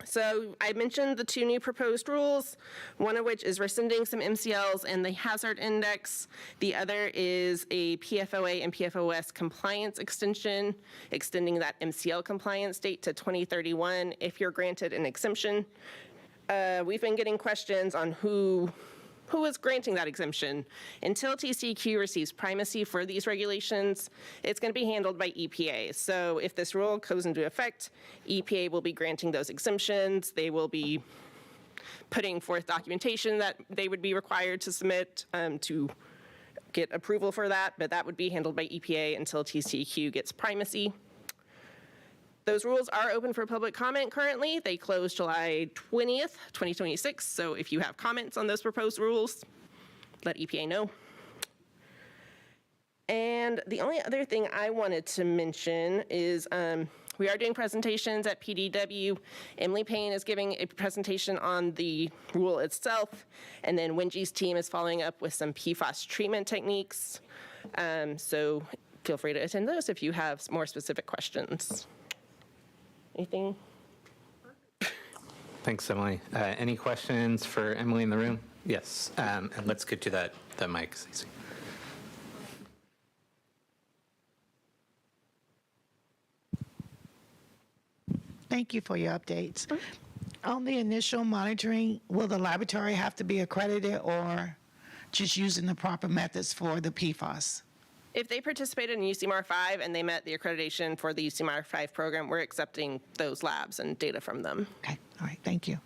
So I mentioned the 2 new proposed rules, one of which is rescinding some MCLs and the hazard index. The other is a PFOA and PFOS compliance extension, extending that MCL compliance date to 2031 if you're granted an exemption. We've been getting questions on who is granting that exemption. Until TCEQ receives primacy for these regulations, it's going to be handled by EPA. So if this rule goes into effect, EPA will be granting those exemptions. They will be putting forth documentation that they would be required to submit to get approval for that, but that would be handled by EPA until TCEQ gets primacy. Those rules are open for public comment currently. They close July 20th, 2026. So if you have comments on those proposed rules, let EPA know. And the only other thing I wanted to mention is we are doing presentations at PDW. Emily Payne is giving a presentation on the rule itself, and then Wenji's team is following up with some PFAS treatment techniques. So feel free to attend those if you have more specific questions. Anything? Thanks, Emily. Any questions for Emily in the room? Yes, and let's get to the mic, Stacey. Thank you for your updates. On the initial monitoring, will the laboratory have to be accredited or just using the proper methods for the PFAS? If they participated in UCMAR 5 and they met the accreditation for the UCMAR 5 program, we're accepting those labs and data from them. Okay, all right, thank you.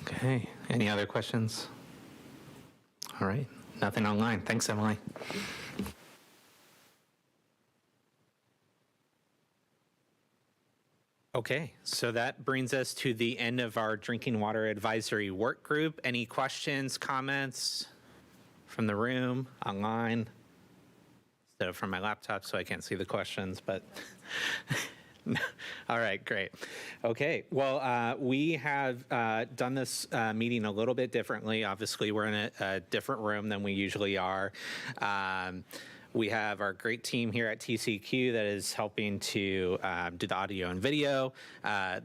Okay, any other questions? All right, nothing online. Thanks, Emily. Okay, so that brings us to the end of our drinking water advisory work group. Any questions, comments from the room, online? Instead of from my laptop, so I can't see the questions, but all right, great. Okay, well, we have done this meeting a little bit differently. Obviously, we're in a different room than we usually are. We have our great team here at TCEQ that is helping to do the audio and video.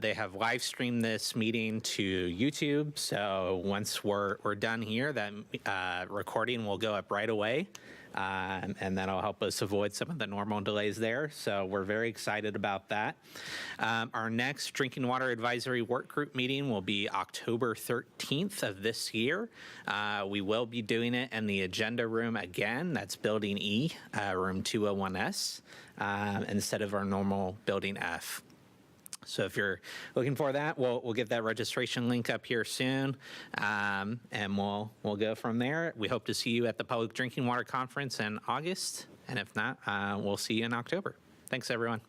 They have live streamed this meeting to YouTube. So once we're done here, that recording will go up right away. And that'll help us avoid some of the normal delays there. So we're very excited about that. Our next Drinking Water Advisory Work Group meeting will be October 13th of this year. We will be doing it in the agenda room again. That's Building E, room 201S, instead of our normal Building F. So if you're looking for that, we'll get that registration link up here soon, and we'll go from there. We hope to see you at the Public Drinking Water Conference in August, and if not, we'll see you in October. Thanks, everyone.